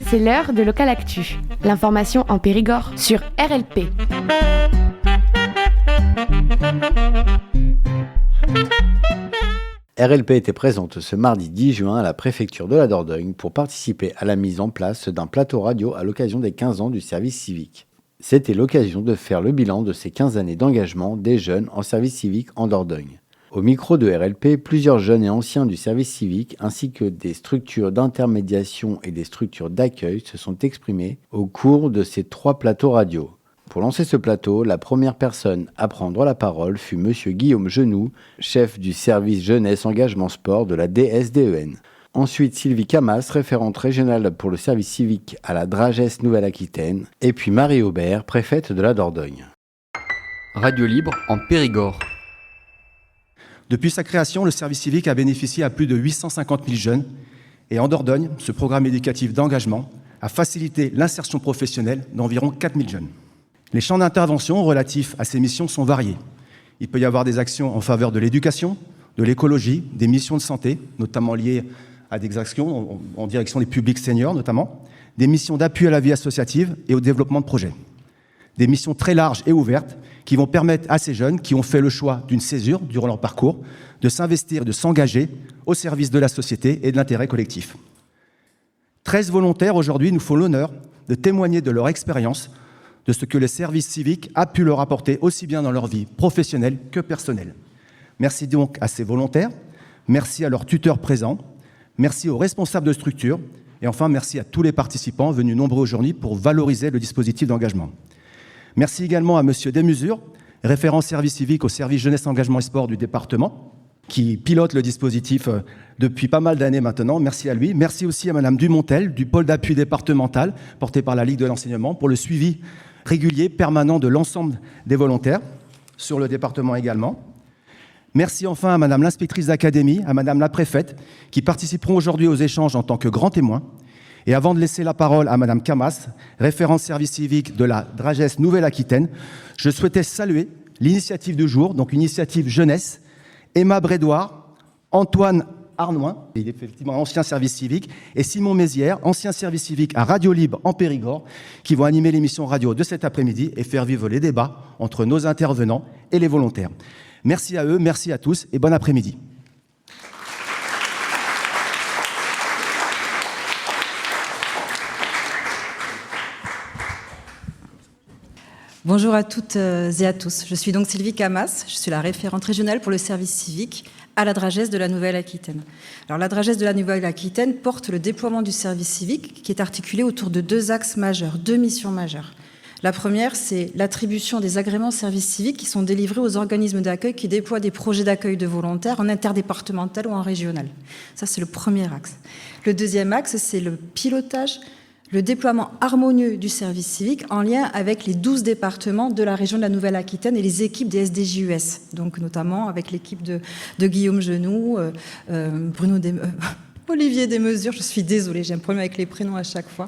C'est l'heure de Local Actu, l'information en Périgord sur RLP. RLP était présente ce mardi 10 juin à la préfecture de la Dordogne pour participer à la mise en place d'un plateau radio à l'occasion des 15 ans du service civique. C'était l'occasion de faire le bilan de ces 15 années d'engagement des jeunes en service civique en Dordogne. Au micro de RLP, plusieurs jeunes et anciens du service civique ainsi que des structures d'intermédiation et des structures d'accueil se sont exprimés au cours de ces 3 plateaux radio. Pour lancer ce plateau, la première personne à prendre la parole fut Monsieur Guillaume Genoux, chef du service jeunesse engagement sport de la DSDEN. Ensuite, Sylvie Camas, référente régionale pour le service civique à la Dragesse Nouvelle-Aquitaine. Et puis Marie Aubert, préfète de la Dordogne. Radio libre en Périgord. Depuis sa création, le service civique a bénéficié à plus de 850 000 jeunes. Et en Dordogne, ce programme éducatif d'engagement a facilité l'insertion professionnelle d'environ 4 000 jeunes. Les champs d'intervention relatifs à ces missions sont variés. Il peut y avoir des actions en faveur de l'éducation, de l'écologie, des missions de santé, notamment liées à des actions en direction des publics seniors notamment, des missions d'appui à la vie associative et au développement de projets. Des missions très larges et ouvertes qui vont permettre à ces jeunes qui ont fait le choix d'une césure durant leur parcours de s'investir et de s'engager au service de la société et de l'intérêt collectif. 13 volontaires aujourd'hui nous font l'honneur de témoigner de leur expérience, de ce que le service civique a pu leur apporter aussi bien dans leur vie professionnelle que personnelle. Merci donc à ces volontaires, merci à leurs tuteurs présents, merci aux responsables de structure et enfin merci à tous les participants venus nombreux aujourd'hui pour valoriser le dispositif d'engagement. Merci également à Monsieur Desmesures, référent service civique au service jeunesse engagement et sport du département, qui pilote le dispositif depuis pas mal d'années maintenant. Merci à lui. Merci aussi à Madame Dumontel du pôle d'appui départemental porté par la Ligue de l'enseignement pour le suivi régulier, permanent de l'ensemble des volontaires, sur le département également. Merci enfin à Madame l'inspectrice d'académie, à Madame la préfète, qui participeront aujourd'hui aux échanges en tant que grands témoins. Et avant de laisser la parole à Madame Camas, référente service civique de la Dragesse Nouvelle-Aquitaine, je souhaitais saluer l'initiative du jour, donc une initiative jeunesse, Emma Brédoire, Antoine Arnoin, il est effectivement ancien service civique, et Simon Mézières, ancien service civique à Radio Libre en Périgord, qui vont animer l'émission radio de cet après-midi et faire vivre les débats entre nos intervenants et les volontaires. Merci à eux, merci à tous et bon après-midi. Bonjour à toutes et à tous. Je suis donc Sylvie Camas, je suis la référente régionale pour le service civique à la Dragesse de la Nouvelle-Aquitaine. Alors la Dragesse de la Nouvelle-Aquitaine porte le déploiement du service civique qui est articulé autour de 2 axes majeurs, 2 missions majeures. La première, c'est l'attribution des agréments services civiques qui sont délivrés aux organismes d'accueil qui déploient des projets d'accueil de volontaires en interdépartemental ou en régional. Ça, c'est le premier axe. Le deuxième axe, c'est le pilotage, le déploiement harmonieux du service civique en lien avec les 12 départements de la région de la Nouvelle-Aquitaine et les équipes des SDJUS, donc notamment avec l'équipe de Guillaume Genoux, Olivier Desmesures, je suis désolée, j'ai un problème avec les prénoms à chaque fois.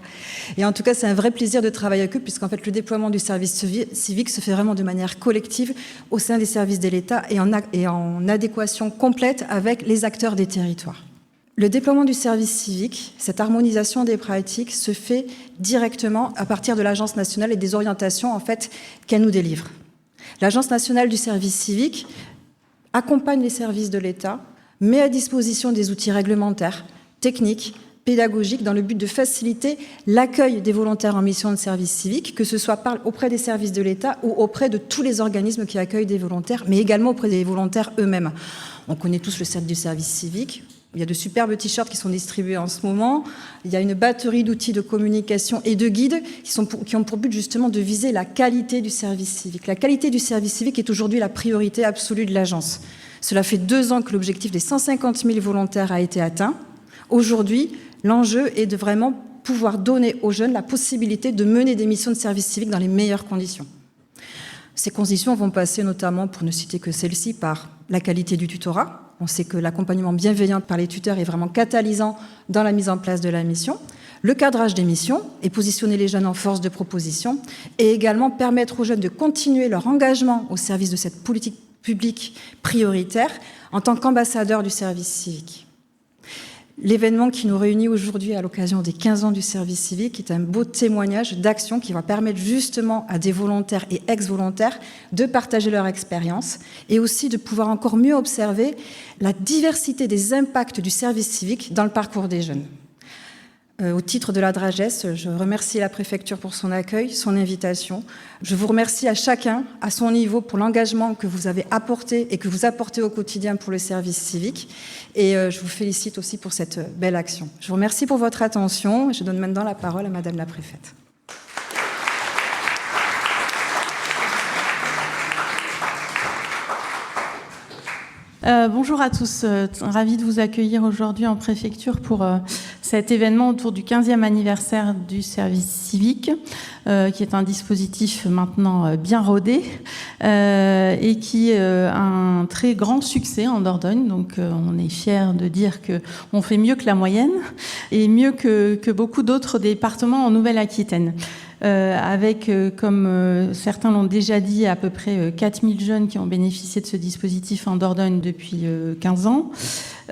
Et en tout cas, c'est un vrai plaisir de travailler avec eux, puisqu'en fait, le déploiement du service civique se fait vraiment de manière collective au sein des services de l'État et en adéquation complète avec les acteurs des territoires. Le déploiement du service civique, cette harmonisation des pratiques se fait directement à partir de l'Agence nationale et des orientations en fait, qu'elle nous délivre. L'Agence nationale du service civique accompagne les services de l'État, met à disposition des outils réglementaires, techniques, pédagogiques dans le but de faciliter l'accueil des volontaires en mission de service civique, que ce soit auprès des services de l'État ou auprès de tous les organismes qui accueillent des volontaires, mais également auprès des volontaires eux-mêmes. On connaît tous le cercle du service civique. Il y a de superbes t-shirts qui sont distribués en ce moment. Il y a une batterie d'outils de communication et de guides qui ont pour but justement de viser la qualité du service civique. La qualité du service civique est aujourd'hui la priorité absolue de l'agence. Cela fait 2 ans que l'objectif des 150 000 volontaires a été atteint. Aujourd'hui, l'enjeu est de vraiment pouvoir donner aux jeunes la possibilité de mener des missions de service civique dans les meilleures conditions. Ces conditions vont passer notamment, pour ne citer que celle-ci, par la qualité du tutorat. On sait que l'accompagnement bienveillant par les tuteurs est vraiment catalysant dans la mise en place de la mission. Le cadrage des missions et positionner les jeunes en force de proposition et également permettre aux jeunes de continuer leur engagement au service de cette politique publique prioritaire en tant qu'ambassadeurs du service civique. L'événement qui nous réunit aujourd'hui à l'occasion des 15 ans du service civique est un beau témoignage d'action qui va permettre justement à des volontaires et ex-volontaires de partager leur expérience et aussi de pouvoir encore mieux observer la diversité des impacts du service civique dans le parcours des jeunes. Au titre de la Dragesse, je remercie la préfecture pour son accueil, son invitation. Je vous remercie à chacun, à son niveau, pour l'engagement que vous avez apporté et que vous apportez au quotidien pour le service civique. Et je vous félicite aussi pour cette belle action. Je vous remercie pour votre attention. Je donne maintenant la parole à Madame la préfète. Bonjour à tous, ravie de vous accueillir aujourd'hui en préfecture pour cet événement autour du 15e anniversaire du service civique, qui est un dispositif maintenant bien rodé et qui a un très grand succès en Dordogne. Donc on est fiers de dire qu'on fait mieux que la moyenne et mieux que beaucoup d'autres départements en Nouvelle-Aquitaine. Avec, comme certains l'ont déjà dit, à peu près 4000 jeunes qui ont bénéficié de ce dispositif en Dordogne depuis 15 ans.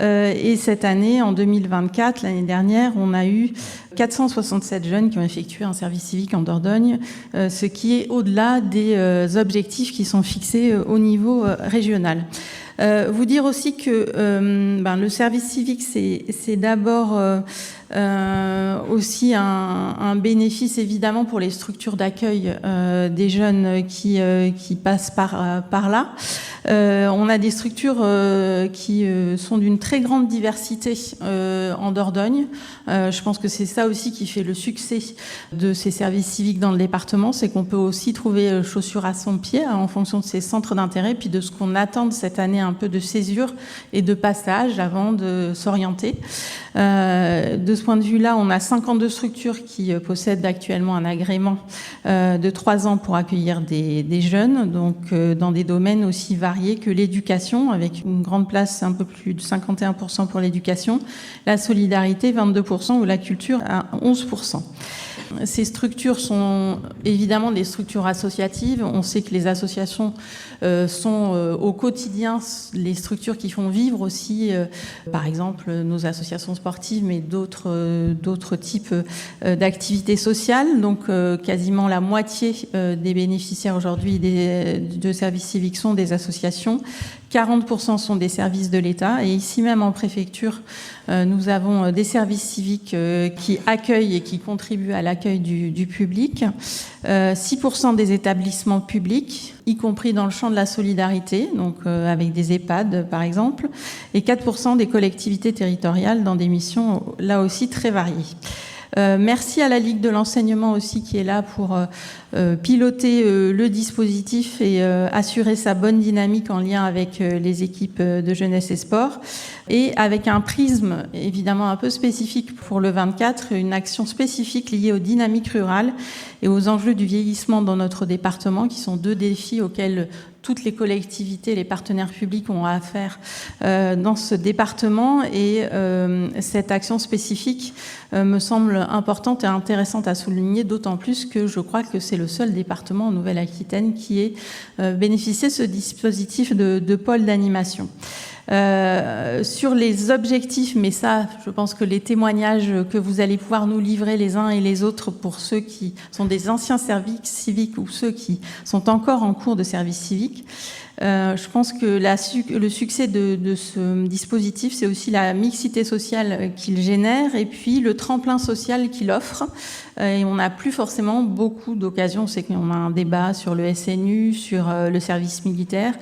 Et cette année, en 2024, l'année dernière, on a eu 467 jeunes qui ont effectué un service civique en Dordogne, ce qui est au-delà des objectifs qui sont fixés au niveau régional. Vous dire aussi que le service civique, c'est d'abord aussi un bénéfice évidemment pour les structures d'accueil des jeunes qui passent par là. On a des structures qui sont d'une très grande diversité en Dordogne. Je pense que c'est ça aussi qui fait le succès de ces services civiques dans le département, c'est qu'on peut aussi trouver chaussures à son pied en fonction de ses centres d'intérêt, puis de ce qu'on attend de cette année, un peu de césure et de passage avant de s'orienter. De ce point de vue-là, on a 52 structures qui possèdent actuellement un agrément de 3 ans pour accueillir des jeunes, donc dans des domaines aussi variés que l'éducation, avec une grande place, un peu plus de 51% pour l'éducation, la solidarité 22% ou la culture à 11%. Ces structures sont évidemment des structures associatives. On sait que les associations sont au quotidien les structures qui font vivre aussi, par exemple, nos associations sportives, mais d'autres types d'activités sociales. Donc, quasiment la moitié des bénéficiaires aujourd'hui de services civiques sont des associations. 40% sont des services de l'État. Et ici même en préfecture, nous avons des services civiques qui accueillent et qui contribuent à l'accueil du public. 6% des établissements publics, y compris dans le champ de la solidarité, donc avec des EHPAD par exemple, et 4% des collectivités territoriales dans des missions là aussi très variées. Merci à la Ligue de l'enseignement aussi qui est là pour piloter le dispositif et assurer sa bonne dynamique en lien avec les équipes de jeunesse et sport. Et avec un prisme évidemment un peu spécifique pour le 24, une action spécifique liée aux dynamiques rurales et aux enjeux du vieillissement dans notre département, qui sont 2 défis auxquels toutes les collectivités, les partenaires publics ont affaire dans ce département. Et cette action spécifique me semble importante et intéressante à souligner, d'autant plus que je crois que c'est le seul département en Nouvelle-Aquitaine qui ait bénéficié de ce dispositif de pôle d'animation. Sur les objectifs, mais ça, je pense que les témoignages que vous allez pouvoir nous livrer les uns et les autres pour ceux qui sont des anciens services civiques ou ceux qui sont encore en cours de service civique, je pense que le succès de ce dispositif, c'est aussi la mixité sociale qu'il génère et puis le tremplin social qu'il offre. Et on n'a plus forcément beaucoup d'occasions. On sait qu'on a un débat sur le SNU, sur le service militaire.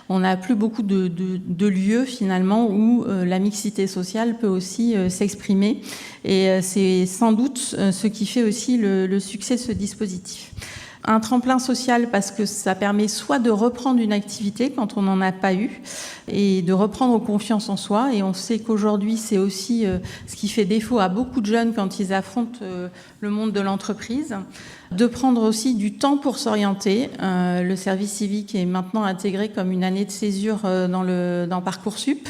On n'a plus beaucoup de lieux finalement où la mixité sociale peut aussi s'exprimer. Et c'est sans doute ce qui fait aussi le succès de ce dispositif. Un tremplin social parce que ça permet soit de reprendre une activité quand on n'en a pas eu et de reprendre confiance en soi. Et on sait qu'aujourd'hui, c'est aussi ce qui fait défaut à beaucoup de jeunes quand ils affrontent le monde de l'entreprise. De prendre aussi du temps pour s'orienter. Le service civique est maintenant intégré comme une année de césure dans Parcoursup.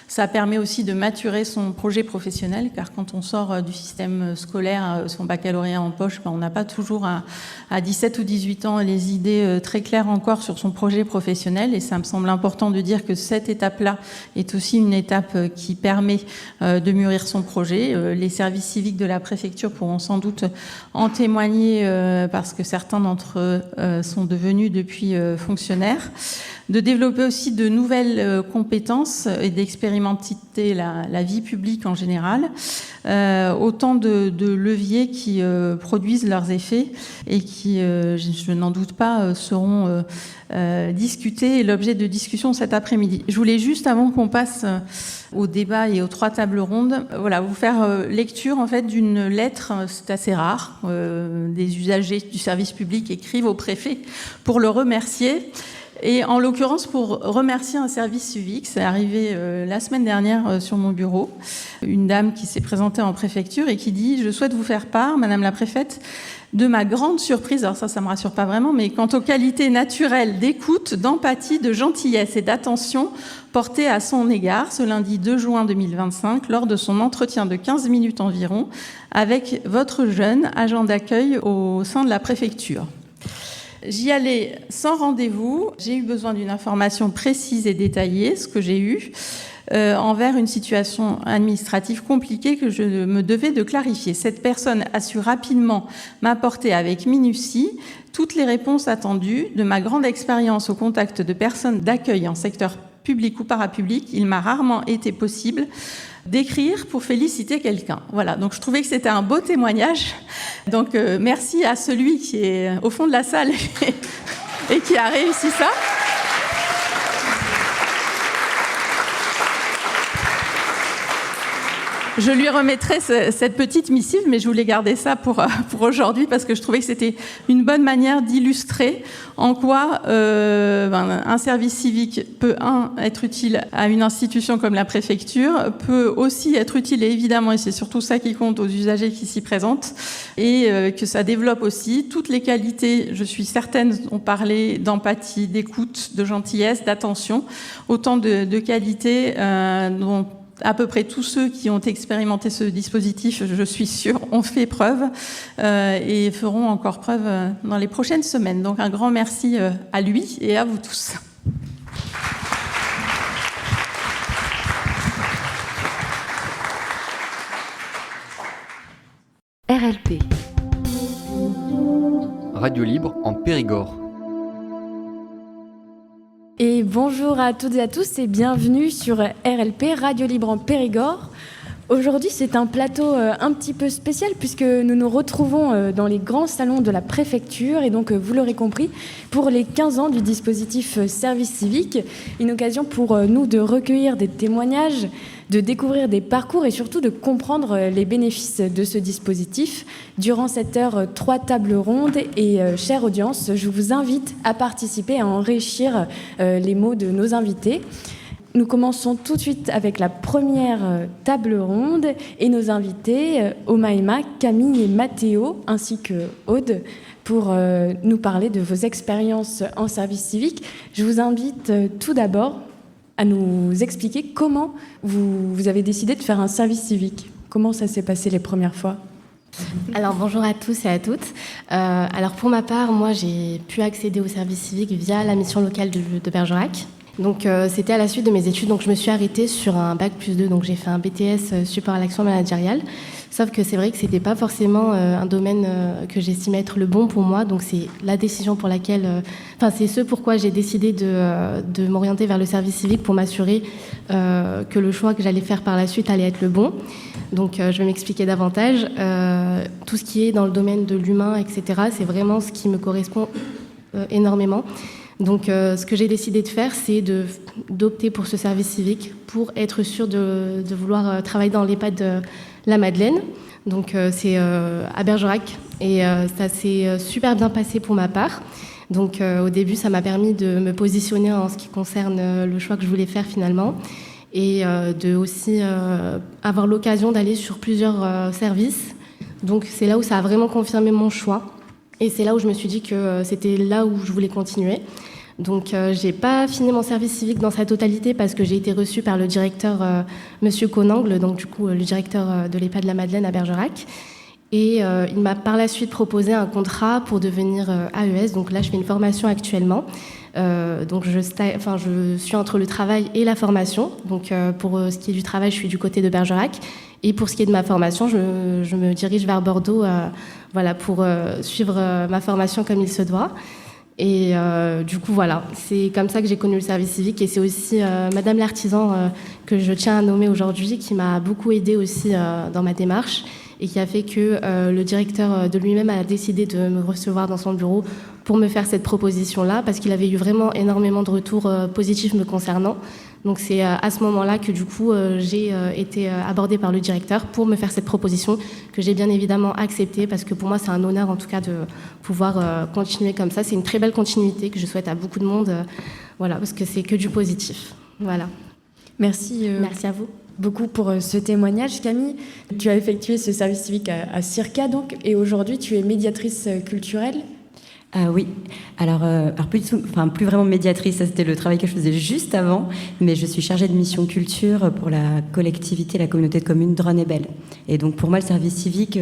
Ça permet aussi de maturer son projet professionnel, car quand on sort du système scolaire, son baccalauréat en poche, on n'a pas toujours à 17 ou 18 ans les idées très claires encore sur son projet professionnel. Et ça me semble important de dire que cette étape-là est aussi une étape qui permet de mûrir son projet. Les services civiques de la préfecture pourront sans doute en témoigner parce que certains d'entre eux sont devenus depuis fonctionnaires. De développer aussi de nouvelles compétences et d'expérimenter la vie publique en général. Autant de leviers qui produisent leurs effets et qui, je n'en doute pas, seront discutés et l'objet de discussion cet après-midi. Je voulais juste, avant qu'on passe au débat et aux 3 tables rondes, vous faire lecture en fait d'une lettre, c'est assez rare, des usagers du service public écrivent au préfet pour le remercier. Et en l'occurrence, pour remercier un service civique, c'est arrivé la semaine dernière sur mon bureau, une dame qui s'est présentée en préfecture et qui dit « Je souhaite vous faire part, Madame la préfète, de ma grande surprise, alors ça me rassure pas vraiment, mais quant aux qualités naturelles d'écoute, d'empathie, de gentillesse et d'attention portées à son égard ce lundi 2 juin 2025 lors de son entretien de 15 minutes environ avec votre jeune agent d'accueil au sein de la préfecture. J'y allais sans rendez-vous, j'ai eu besoin d'une information précise et détaillée, ce que j'ai eu, envers une situation administrative compliquée que je me devais de clarifier. Cette personne a su rapidement m'apporter avec minutie toutes les réponses attendues. De ma grande expérience au contact de personnes d'accueil en secteur public ou parapublic, il m'a rarement été possible d'écrire pour féliciter quelqu'un. Voilà, donc je trouvais que c'était un beau témoignage. Donc merci à celui qui est au fond de la salle et qui a réussi ça. Je lui remettrai cette petite missive, mais je voulais garder ça pour aujourd'hui parce que je trouvais que c'était une bonne manière d'illustrer en quoi un service civique peut, être utile à une institution comme la préfecture, peut aussi être utile, et évidemment, et c'est surtout ça qui compte, aux usagers qui s'y présentent, et que ça développe aussi toutes les qualités, je suis certaine, on parlait d'empathie, d'écoute, de gentillesse, d'attention, autant de qualités dont à peu près tous ceux qui ont expérimenté ce dispositif, je suis sûre, ont fait preuve et feront encore preuve dans les prochaines semaines. Donc un grand merci à lui et à vous tous. RLP. Radio Libre en Périgord. Et bonjour à toutes et à tous et bienvenue sur RLP, Radio Libre en Périgord. Aujourd'hui, c'est un plateau un petit peu spécial puisque nous nous retrouvons dans les grands salons de la préfecture et donc, vous l'aurez compris, pour les 15 ans du dispositif service civique, une occasion pour nous de recueillir des témoignages, de découvrir des parcours et surtout de comprendre les bénéfices de ce dispositif. Durant cette heure, 3 tables rondes et chère audience, je vous invite à participer, à enrichir les mots de nos invités. Nous commençons tout de suite avec la première table ronde et nos invités, Omaima, Camille et Mathéo, ainsi que Aude, pour nous parler de vos expériences en service civique. Je vous invite tout d'abord à nous expliquer comment vous avez décidé de faire un service civique. Comment ça s'est passé les premières fois ? Alors bonjour à tous et à toutes. Alors pour ma part, moi j'ai pu accéder au service civique via la mission locale de Bergerac. Donc c'était à la suite de mes études, donc je me suis arrêtée sur un bac+2, donc j'ai fait un BTS support à l'action managériale. Sauf que c'est vrai que c'était pas forcément un domaine que j'estimais être le bon pour moi, donc c'est la décision pour laquelle, c'est ce pourquoi j'ai décidé de m'orienter vers le service civique pour m'assurer que le choix que j'allais faire par la suite allait être le bon. Donc je vais m'expliquer davantage. Tout ce qui est dans le domaine de l'humain, etc., c'est vraiment ce qui me correspond énormément. Donc ce que j'ai décidé de faire, c'est d'opter pour ce service civique pour être sûre de vouloir travailler dans l'EHPAD de la Madeleine. Donc c'est à Bergerac et ça s'est super bien passé pour ma part. Donc au début, ça m'a permis de me positionner en ce qui concerne le choix que je voulais faire finalement et de aussi avoir l'occasion d'aller sur plusieurs services. Donc c'est là où ça a vraiment confirmé mon choix. Et c'est là où je me suis dit que c'était là où je voulais continuer. Donc, j'ai pas fini mon service civique dans sa totalité parce que j'ai été reçue par le directeur, Monsieur Conangle, donc du coup le directeur de l'EHPAD de la Madeleine à Bergerac. Et il m'a par la suite proposé un contrat pour devenir AES. Donc là, je fais une formation actuellement. Donc je suis entre le travail et la formation. Donc pour ce qui est du travail, je suis du côté de Bergerac. Et pour ce qui est de ma formation, je me dirige vers Bordeaux pour suivre ma formation comme il se doit. Et du coup, voilà, c'est comme ça que j'ai connu le service civique. Et c'est aussi Madame l'artisan que je tiens à nommer aujourd'hui qui m'a beaucoup aidée aussi dans ma démarche et qui a fait que le directeur de lui-même a décidé de me recevoir dans son bureau pour me faire cette proposition-là, parce qu'il avait eu vraiment énormément de retours positifs me concernant. Donc c'est à ce moment-là que du coup j'ai été abordée par le directeur pour me faire cette proposition que j'ai bien évidemment acceptée, parce que pour moi c'est un honneur en tout cas de pouvoir continuer comme ça. C'est une très belle continuité que je souhaite à beaucoup de monde, parce que c'est que du positif. Voilà. Merci. Merci à vous. Beaucoup pour ce témoignage. Camille, tu as effectué ce service civique à Circa, donc, et aujourd'hui tu es médiatrice culturelle. Oui, alors plus vraiment médiatrice, ça c'était le travail que je faisais juste avant, mais je suis chargée de mission culture pour la collectivité, la communauté de communes Dronne-et-Belle. Et donc pour moi le service civique,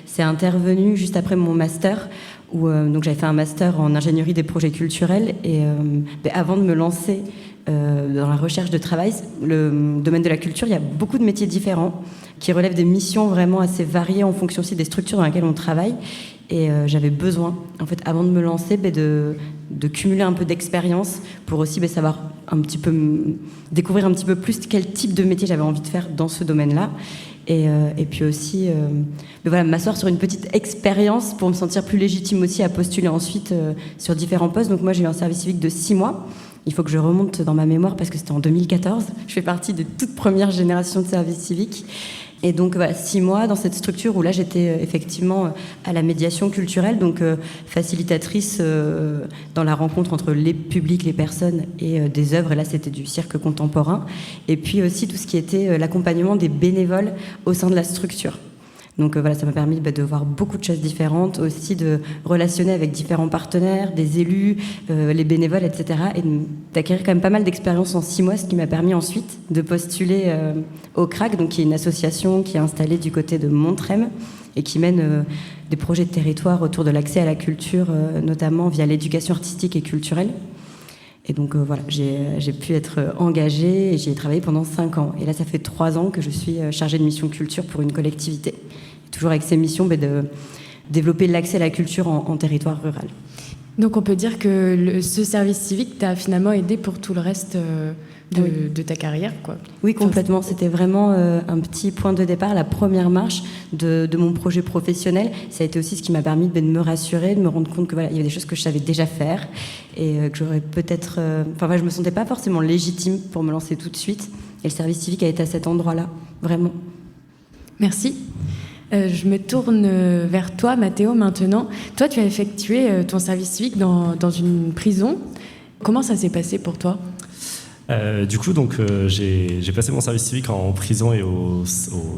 c'est intervenu juste après mon master, où donc j'avais fait un master en ingénierie des projets culturels, et avant de me lancer dans la recherche de travail, le domaine de la culture, il y a beaucoup de métiers différents qui relèvent des missions vraiment assez variées en fonction aussi des structures dans lesquelles on travaille. Et j'avais besoin, en fait, avant de me lancer, de cumuler un peu d'expérience pour aussi savoir un petit peu, découvrir un petit peu plus quel type de métier j'avais envie de faire dans ce domaine-là. Et puis aussi, m'asseoir sur une petite expérience pour me sentir plus légitime aussi à postuler ensuite sur différents postes. Donc moi, j'ai eu un service civique de 6 mois. Il faut que je remonte dans ma mémoire parce que c'était en 2014. Je fais partie des toutes premières générations de service civique. Et donc 6 mois dans cette structure où là j'étais effectivement à la médiation culturelle, donc facilitatrice dans la rencontre entre les publics, les personnes et des œuvres. Et là c'était du cirque contemporain. Et puis aussi tout ce qui était l'accompagnement des bénévoles au sein de la structure. Donc ça m'a permis de voir beaucoup de choses différentes, aussi de relationner avec différents partenaires, des élus, les bénévoles, etc. Et d'acquérir quand même pas mal d'expérience en 6 mois, ce qui m'a permis ensuite de postuler au CRAC, donc qui est une association qui est installée du côté de Montrem et qui mène des projets de territoire autour de l'accès à la culture, notamment via l'éducation artistique et culturelle. Et donc j'ai pu être engagée et j'y ai travaillé pendant 5 ans. Et là, ça fait 3 ans que je suis chargée de mission culture pour une collectivité. Et toujours avec ces missions de développer l'accès à la culture en territoire rural. Donc on peut dire que ce service civique t'a finalement aidé pour tout le reste de ta carrière, quoi. Oui, complètement. C'était vraiment un petit point de départ, la première marche de mon projet professionnel. Ça a été aussi ce qui m'a permis de me rassurer, de me rendre compte que il y avait des choses que je savais déjà faire et que j'aurais peut-être... je me sentais pas forcément légitime pour me lancer tout de suite. Et le service civique a été à cet endroit-là, vraiment. Merci. Je me tourne vers toi, Mathéo, maintenant. Toi, tu as effectué ton service civique dans une prison. Comment ça s'est passé pour toi ? J'ai passé mon service civique en prison et au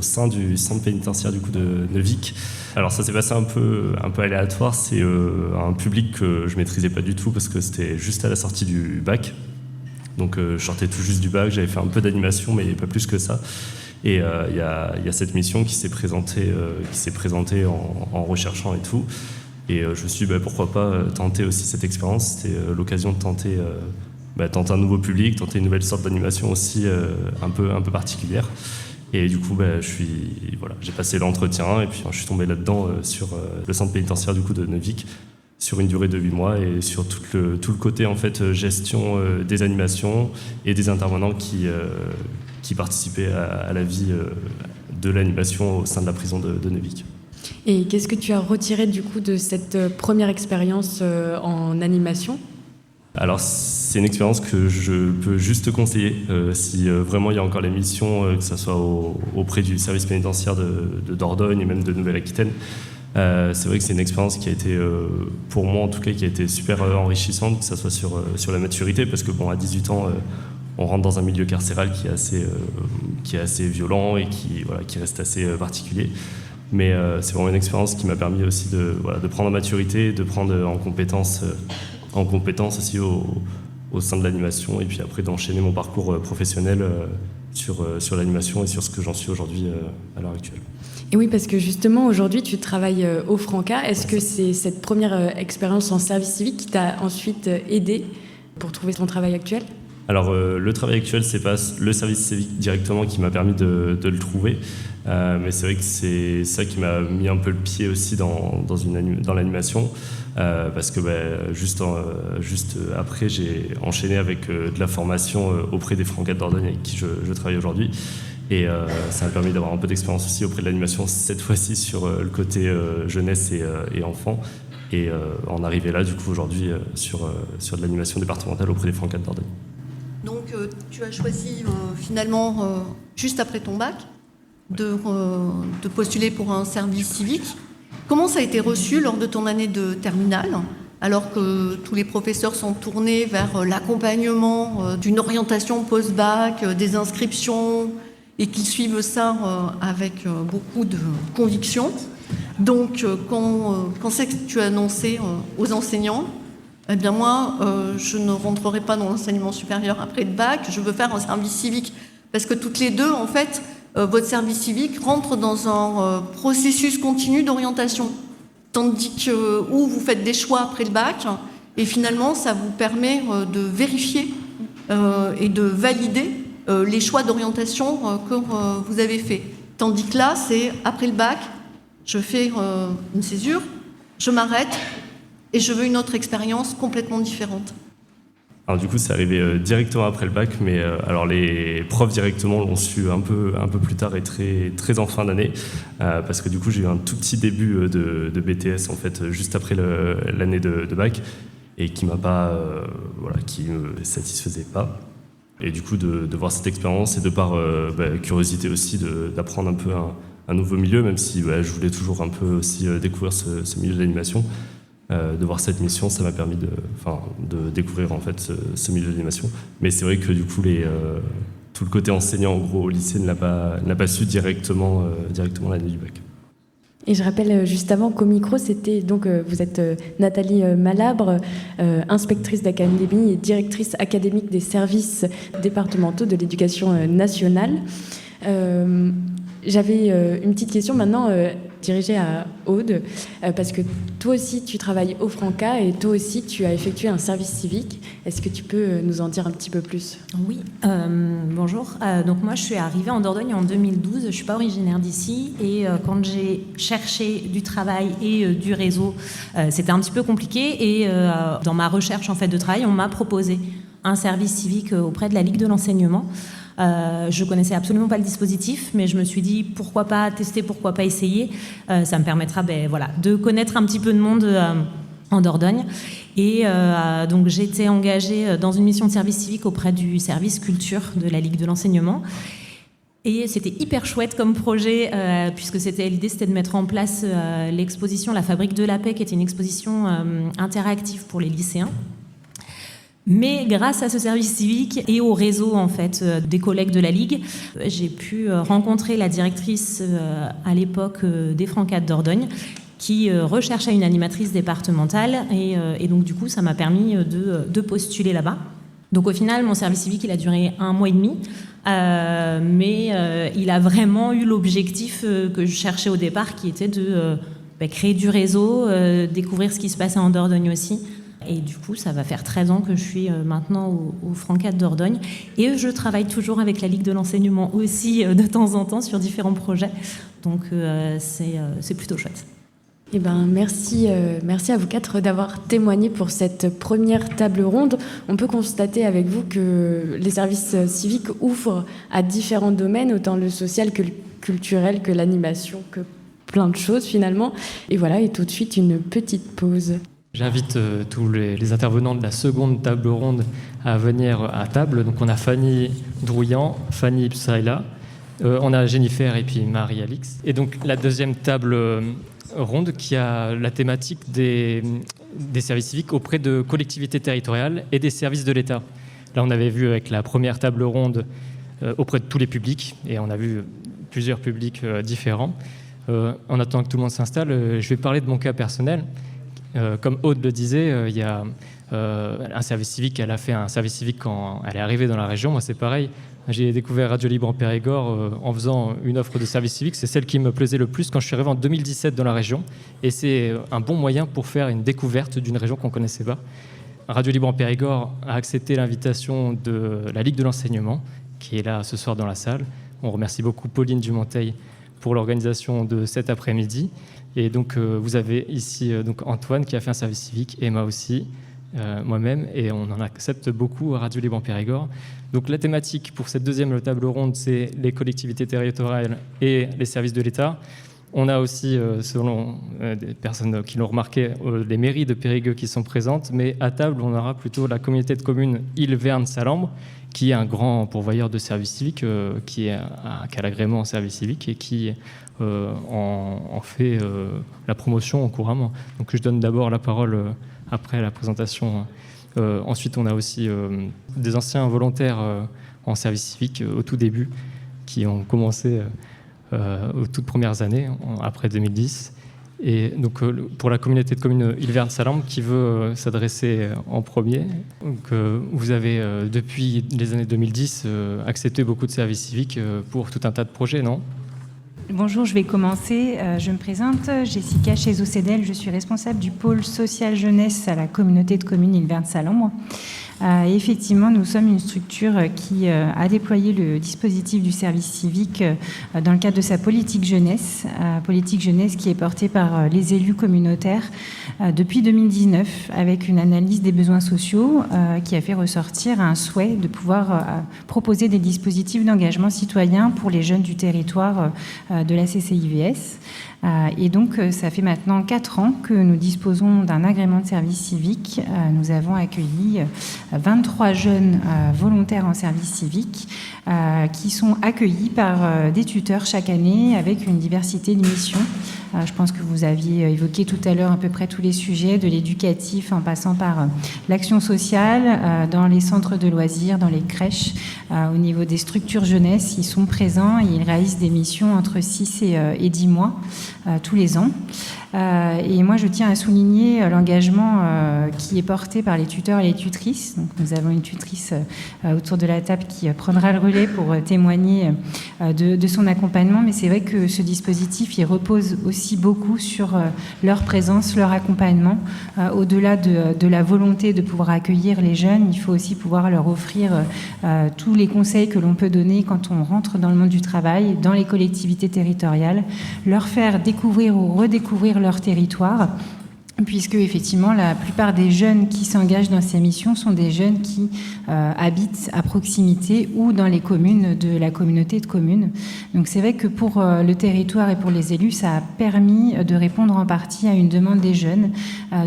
sein du centre pénitentiaire du coup de Neuvic. Alors ça s'est passé un peu aléatoire. C'est un public que je maîtrisais pas du tout parce que c'était juste à la sortie du bac. Donc je sortais tout juste du bac, j'avais fait un peu d'animation mais pas plus que ça. Et il y a cette mission qui s'est présentée en recherchant et tout. Et je me suis dit pourquoi pas tenter aussi cette expérience. C'était l'occasion de tenter un nouveau public, tenter une nouvelle sorte d'animation aussi un peu particulière. Et du coup, j'ai passé l'entretien et puis je suis tombé là-dedans sur le centre pénitentiaire du coup de Neuvic sur une durée de 8 mois et sur tout le côté en fait gestion des animations et des intervenants qui participaient à la vie de l'animation au sein de la prison de Neuvic. Et qu'est-ce que tu as retiré du coup de cette première expérience en animation ? Alors c'est une expérience que je peux juste conseiller si vraiment il y a encore les missions, que ce soit auprès du service pénitentiaire de Dordogne et même de Nouvelle-Aquitaine. C'est vrai que c'est une expérience qui a été, pour moi en tout cas, qui a été super enrichissante, que ce soit sur la maturité, parce que à 18 ans, on rentre dans un milieu carcéral qui est assez violent et qui reste assez particulier. Mais c'est vraiment une expérience qui m'a permis aussi de prendre en maturité, de prendre en compétence aussi au sein de l'animation et puis après d'enchaîner mon parcours professionnel sur l'animation et sur ce que j'en suis aujourd'hui à l'heure actuelle. Et oui, parce que justement, aujourd'hui, tu travailles au Franca. Est-ce que c'est cette première expérience en service civique qui t'a ensuite aidé pour trouver ton travail actuel ? Alors, le travail actuel, c'est pas le service civique directement qui m'a permis de le trouver, mais c'est vrai que c'est ça qui m'a mis un peu le pied aussi dans l'animation, parce que juste après, j'ai enchaîné avec de la formation auprès des Francas de Dordogne avec qui je travaille aujourd'hui. Et ça m'a permis d'avoir un peu d'expérience aussi auprès de l'animation, cette fois-ci sur le côté jeunesse et enfants. Et en arriver là, du coup, aujourd'hui, sur de l'animation départementale auprès des Francas de Dordogne. Donc, tu as choisi finalement, juste après ton bac, de postuler pour un service civique. Comment ça a été reçu lors de ton année de terminale, alors que tous les professeurs sont tournés vers l'accompagnement d'une orientation post-bac, des inscriptions, et qu'ils suivent ça avec beaucoup de conviction. Donc, quand c'est que tu as annoncé aux enseignants, eh bien moi, je ne rentrerai pas dans l'enseignement supérieur après le bac, je veux faire un service civique. Parce que toutes les deux, en fait, votre service civique rentre dans un processus continu d'orientation. Tandis que où vous faites des choix après le bac, et finalement, ça vous permet de vérifier et de valider les choix d'orientation que vous avez faits. Tandis que là, c'est après le bac, je fais une césure, je m'arrête et je veux une autre expérience complètement différente. Alors du coup, c'est arrivé directement après le bac, mais alors les profs directement l'ont su un peu plus tard et très en fin d'année, parce que du coup, j'ai eu un tout petit début de BTS en fait juste après l'année de bac et qui m'a pas, qui me satisfaisait pas. Et du coup, de voir cette expérience et de par curiosité aussi d'apprendre un peu un nouveau milieu, même si je voulais toujours un peu aussi découvrir ce milieu de l'animation. De voir cette mission, ça m'a permis de découvrir en fait ce milieu de l'animation. Mais c'est vrai que du coup, tout le côté enseignant en gros au lycée ne l'a pas su directement l'année du bac. Et je rappelle juste avant qu'au micro, c'était donc vous êtes Nathalie Malabre, inspectrice d'académie et directrice académique des services départementaux de l'éducation nationale. J'avais une petite question maintenant dirigée à Aude, parce que toi aussi tu travailles au Franca et toi aussi tu as effectué un service civique. Est-ce que tu peux nous en dire un petit peu plus ? Oui, bonjour. Donc moi je suis arrivée en Dordogne en 2012, je ne suis pas originaire d'ici et quand j'ai cherché du travail et du réseau, c'était un petit peu compliqué et dans ma recherche en fait, de travail, on m'a proposé un service civique auprès de la Ligue de l'enseignement. Je connaissais absolument pas le dispositif, mais je me suis dit pourquoi pas tester, pourquoi pas essayer. Ça me permettra de connaître un petit peu de monde en Dordogne. Et donc j'ai été engagée dans une mission de service civique auprès du service culture de la Ligue de l'enseignement. Et c'était hyper chouette comme projet, puisque l'idée c'était de mettre en place l'exposition La Fabrique de la Paix, qui était une exposition interactive pour les lycéens. Mais grâce à ce service civique et au réseau en fait des collègues de la Ligue, j'ai pu rencontrer la directrice à l'époque des Francas de Dordogne qui recherchait une animatrice départementale et donc du coup ça m'a permis de postuler là-bas. Donc au final mon service civique il a duré 1 mois et demi, mais il a vraiment eu l'objectif que je cherchais au départ qui était de créer du réseau, découvrir ce qui se passait en Dordogne aussi. Et du coup, ça va faire 13 ans que je suis maintenant au Francas de Dordogne. Et je travaille toujours avec la Ligue de l'enseignement aussi de temps en temps sur différents projets. Donc c'est plutôt chouette. Eh ben, merci à vous 4 d'avoir témoigné pour cette première table ronde. On peut constater avec vous que les services civiques ouvrent à différents domaines, autant le social que le culturel, que l'animation, que plein de choses finalement. Et voilà, et tout de suite une petite pause. J'invite tous les intervenants de la seconde table ronde à venir à table. Donc on a Fanny Drouillant, Fanny Psaïla, on a Jennifer et puis Marie-Alix. Et donc la deuxième table ronde qui a la thématique des services civiques auprès de collectivités territoriales et des services de l'État. Là on avait vu avec la première table ronde auprès de tous les publics et on a vu plusieurs publics différents. En attendant que tout le monde s'installe, je vais parler de mon cas personnel. Comme Aude le disait, il y a un service civique, elle a fait un service civique quand elle est arrivée dans la région. Moi, c'est pareil. J'ai découvert Radio Libre en Périgord en faisant une offre de service civique. C'est celle qui me plaisait le plus quand je suis arrivé en 2017 dans la région. Et c'est un bon moyen pour faire une découverte d'une région qu'on ne connaissait pas. Radio Libre en Périgord a accepté l'invitation de la Ligue de l'enseignement, qui est là ce soir dans la salle. On remercie beaucoup Pauline Dumonteil pour l'organisation de cet après-midi. Et donc, vous avez ici donc Antoine qui a fait un service civique, Emma aussi, moi-même, et on en accepte beaucoup à Radio Libre en Périgord. Donc, la thématique pour cette deuxième table ronde, c'est les collectivités territoriales et les services de l'État. On a aussi, selon des personnes qui l'ont remarqué, les mairies de Périgueux qui sont présentes, mais à table, on aura plutôt la communauté de communes Île-Verne-Salambre, qui est un grand pourvoyeur de services civiques, qui a l'agrément en service civique et qui en fait la promotion couramment. Donc je donne d'abord la parole après la présentation. Ensuite, on a aussi des anciens volontaires en service civique au tout début, qui ont commencé aux toutes premières années, après 2010. Et donc, pour la communauté de communes Île-Verne-Salambre qui veut s'adresser en premier, donc, vous avez, depuis les années 2010, accepté beaucoup de services civiques pour tout un tas de projets, non ? Bonjour, je vais commencer. Je me présente, Jessica Chezot-Cédel, je suis responsable du pôle social jeunesse à la communauté de communes Île-Verne-Salambre. Effectivement, nous sommes une structure qui a déployé le dispositif du service civique dans le cadre de sa politique jeunesse qui est portée par les élus communautaires depuis 2019, avec une analyse des besoins sociaux qui a fait ressortir un souhait de pouvoir proposer des dispositifs d'engagement citoyen pour les jeunes du territoire de la CCIVS. Et donc, ça fait maintenant 4 ans que nous disposons d'un agrément de service civique. Nous avons accueilli 23 jeunes volontaires en service civique qui sont accueillis par des tuteurs chaque année avec une diversité de missions. Je pense que vous aviez évoqué tout à l'heure à peu près tous les sujets, de l'éducatif en passant par l'action sociale, dans les centres de loisirs, dans les crèches, au niveau des structures jeunesse. Ils sont présents et ils réalisent des missions entre 6 et 10 mois tous les ans. Et moi, je tiens à souligner l'engagement qui est porté par les tuteurs et les tutrices. Donc, nous avons une tutrice autour de la table qui prendra le relais pour témoigner de son accompagnement. Mais c'est vrai que ce dispositif, il repose aussi beaucoup sur leur présence, leur accompagnement. Au-delà de la volonté de pouvoir accueillir les jeunes, il faut aussi pouvoir leur offrir tous les conseils que l'on peut donner quand on rentre dans le monde du travail, dans les collectivités territoriales, leur faire découvrir ou redécouvrir leur territoire, puisque effectivement la plupart des jeunes qui s'engagent dans ces missions sont des jeunes qui habitent à proximité ou dans les communes de la communauté de communes. Donc c'est vrai que pour le territoire et pour les élus, ça a permis de répondre en partie à une demande des jeunes,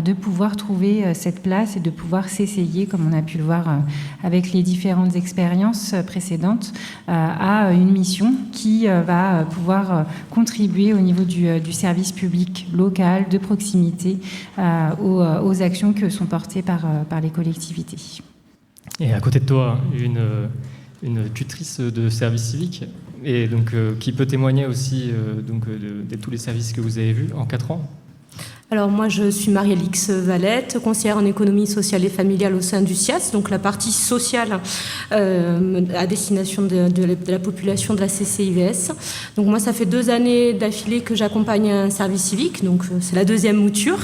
de pouvoir trouver cette place et de pouvoir s'essayer, comme on a pu le voir avec les différentes expériences précédentes, à une mission qui va pouvoir contribuer au niveau du service public local, de proximité, aux actions que sont portées par les collectivités. Et à côté de toi, une tutrice de service civique, et donc, qui peut témoigner aussi de tous les services que vous avez vus en 4 ans. Alors moi, je suis Marie-Alix Valette, conseillère en économie sociale et familiale au sein du SIAS, donc la partie sociale à destination de la population de la CCIVS. Donc moi, ça fait 2 années d'affilée que j'accompagne un service civique, donc c'est la 2e mouture.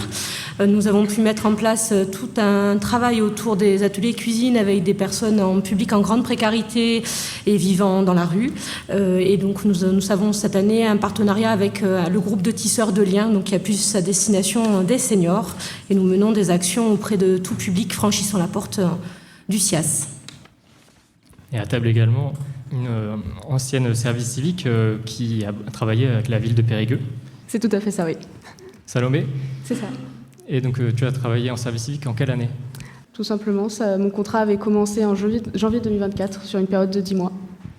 Nous avons pu mettre en place tout un travail autour des ateliers cuisine avec des personnes en public en grande précarité et vivant dans la rue. Et donc nous avons cette année un partenariat avec le groupe de tisseurs de liens, donc qui a plus à destination des seniors, et nous menons des actions auprès de tout public franchissant la porte du SIAS. Et à table également, une ancienne service civique qui a travaillé avec la ville de Périgueux. C'est tout à fait ça, oui. Salomé ? C'est ça. Et donc tu as travaillé en service civique en quelle année ? Tout simplement, mon contrat avait commencé en janvier 2024 sur une période de 10 mois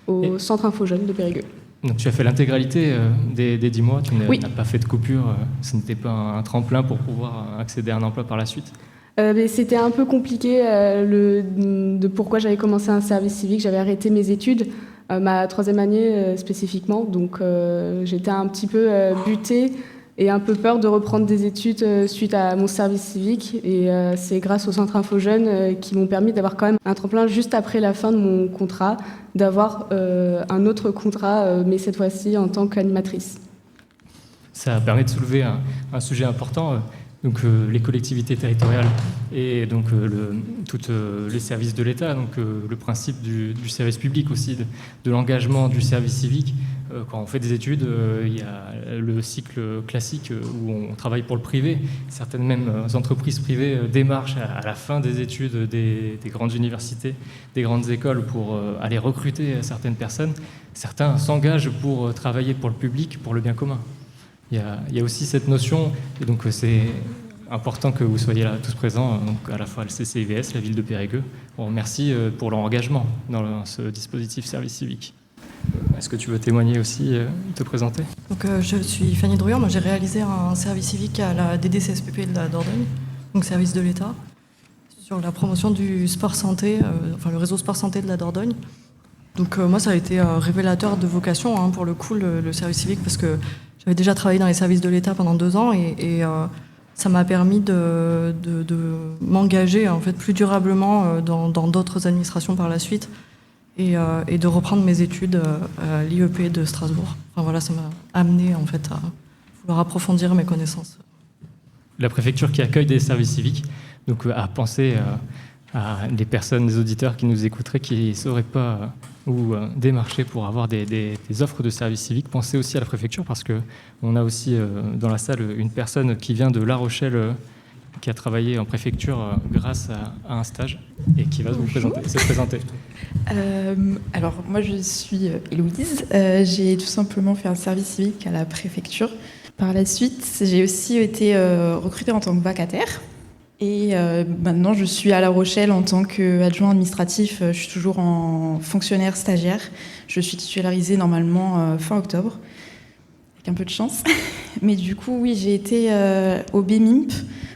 au Centre Info Jeunes de Périgueux. Donc tu as fait l'intégralité des 10 mois, tu n'as oui. pas fait de coupure, ce n'était pas un tremplin pour pouvoir accéder à un emploi par la suite ? Mais c'était un peu compliqué de pourquoi j'avais commencé un service civique. J'avais arrêté mes études, ma 3e année spécifiquement, donc j'étais un petit peu butée et un peu peur de reprendre des études suite à mon service civique. Et c'est grâce au Centre Info Jeunes qui m'ont permis d'avoir quand même un tremplin juste après la fin de mon contrat, d'avoir un autre contrat, mais cette fois-ci en tant qu'animatrice. Ça permet de soulever un sujet important, donc les collectivités territoriales et donc tous les services de l'État, donc le principe du service public aussi, de l'engagement du service civique. Quand on fait des études, il y a le cycle classique où on travaille pour le privé. Certaines mêmes entreprises privées démarchent à la fin des études des grandes universités, des grandes écoles pour aller recruter certaines personnes. Certains s'engagent pour travailler pour le public, pour le bien commun. Il y a aussi cette notion, et donc c'est important que vous soyez là tous présents, donc à la fois le CCIVS, la ville de Périgueux. On remercie pour leur engagement dans ce dispositif service civique. Est-ce que tu veux témoigner aussi, te présenter ? Donc, je suis Fanny Drouillard, moi j'ai réalisé un service civique à la DDCSPP de la Dordogne, donc service de l'État, sur la promotion du sport santé, le réseau sport santé de la Dordogne. Donc moi ça a été révélateur de vocation pour le coup le service civique, parce que j'avais déjà travaillé dans les services de l'État pendant 2 ans et ça m'a permis de m'engager en fait plus durablement dans d'autres administrations par la suite et de reprendre mes études à l'IEP de Strasbourg. Enfin voilà, ça m'a amené en fait à vouloir approfondir mes connaissances. La préfecture qui accueille des services civiques, donc à penser à des personnes, des auditeurs qui nous écouteraient, qui ne sauraient pas où démarcher pour avoir des offres de services civiques. Pensez aussi à la préfecture, parce qu'on a aussi dans la salle une personne qui vient de La Rochelle, qui a travaillé en préfecture grâce à un stage et qui va se présenter. Alors moi je suis Héloïse, j'ai tout simplement fait un service civique à la préfecture. Par la suite, j'ai aussi été recrutée en tant que vacataire. Et maintenant, je suis à La Rochelle en tant qu'adjoint administratif. Je suis toujours en fonctionnaire stagiaire. Je suis titularisée normalement fin octobre, avec un peu de chance. Mais du coup, oui, j'ai été au BMIMP,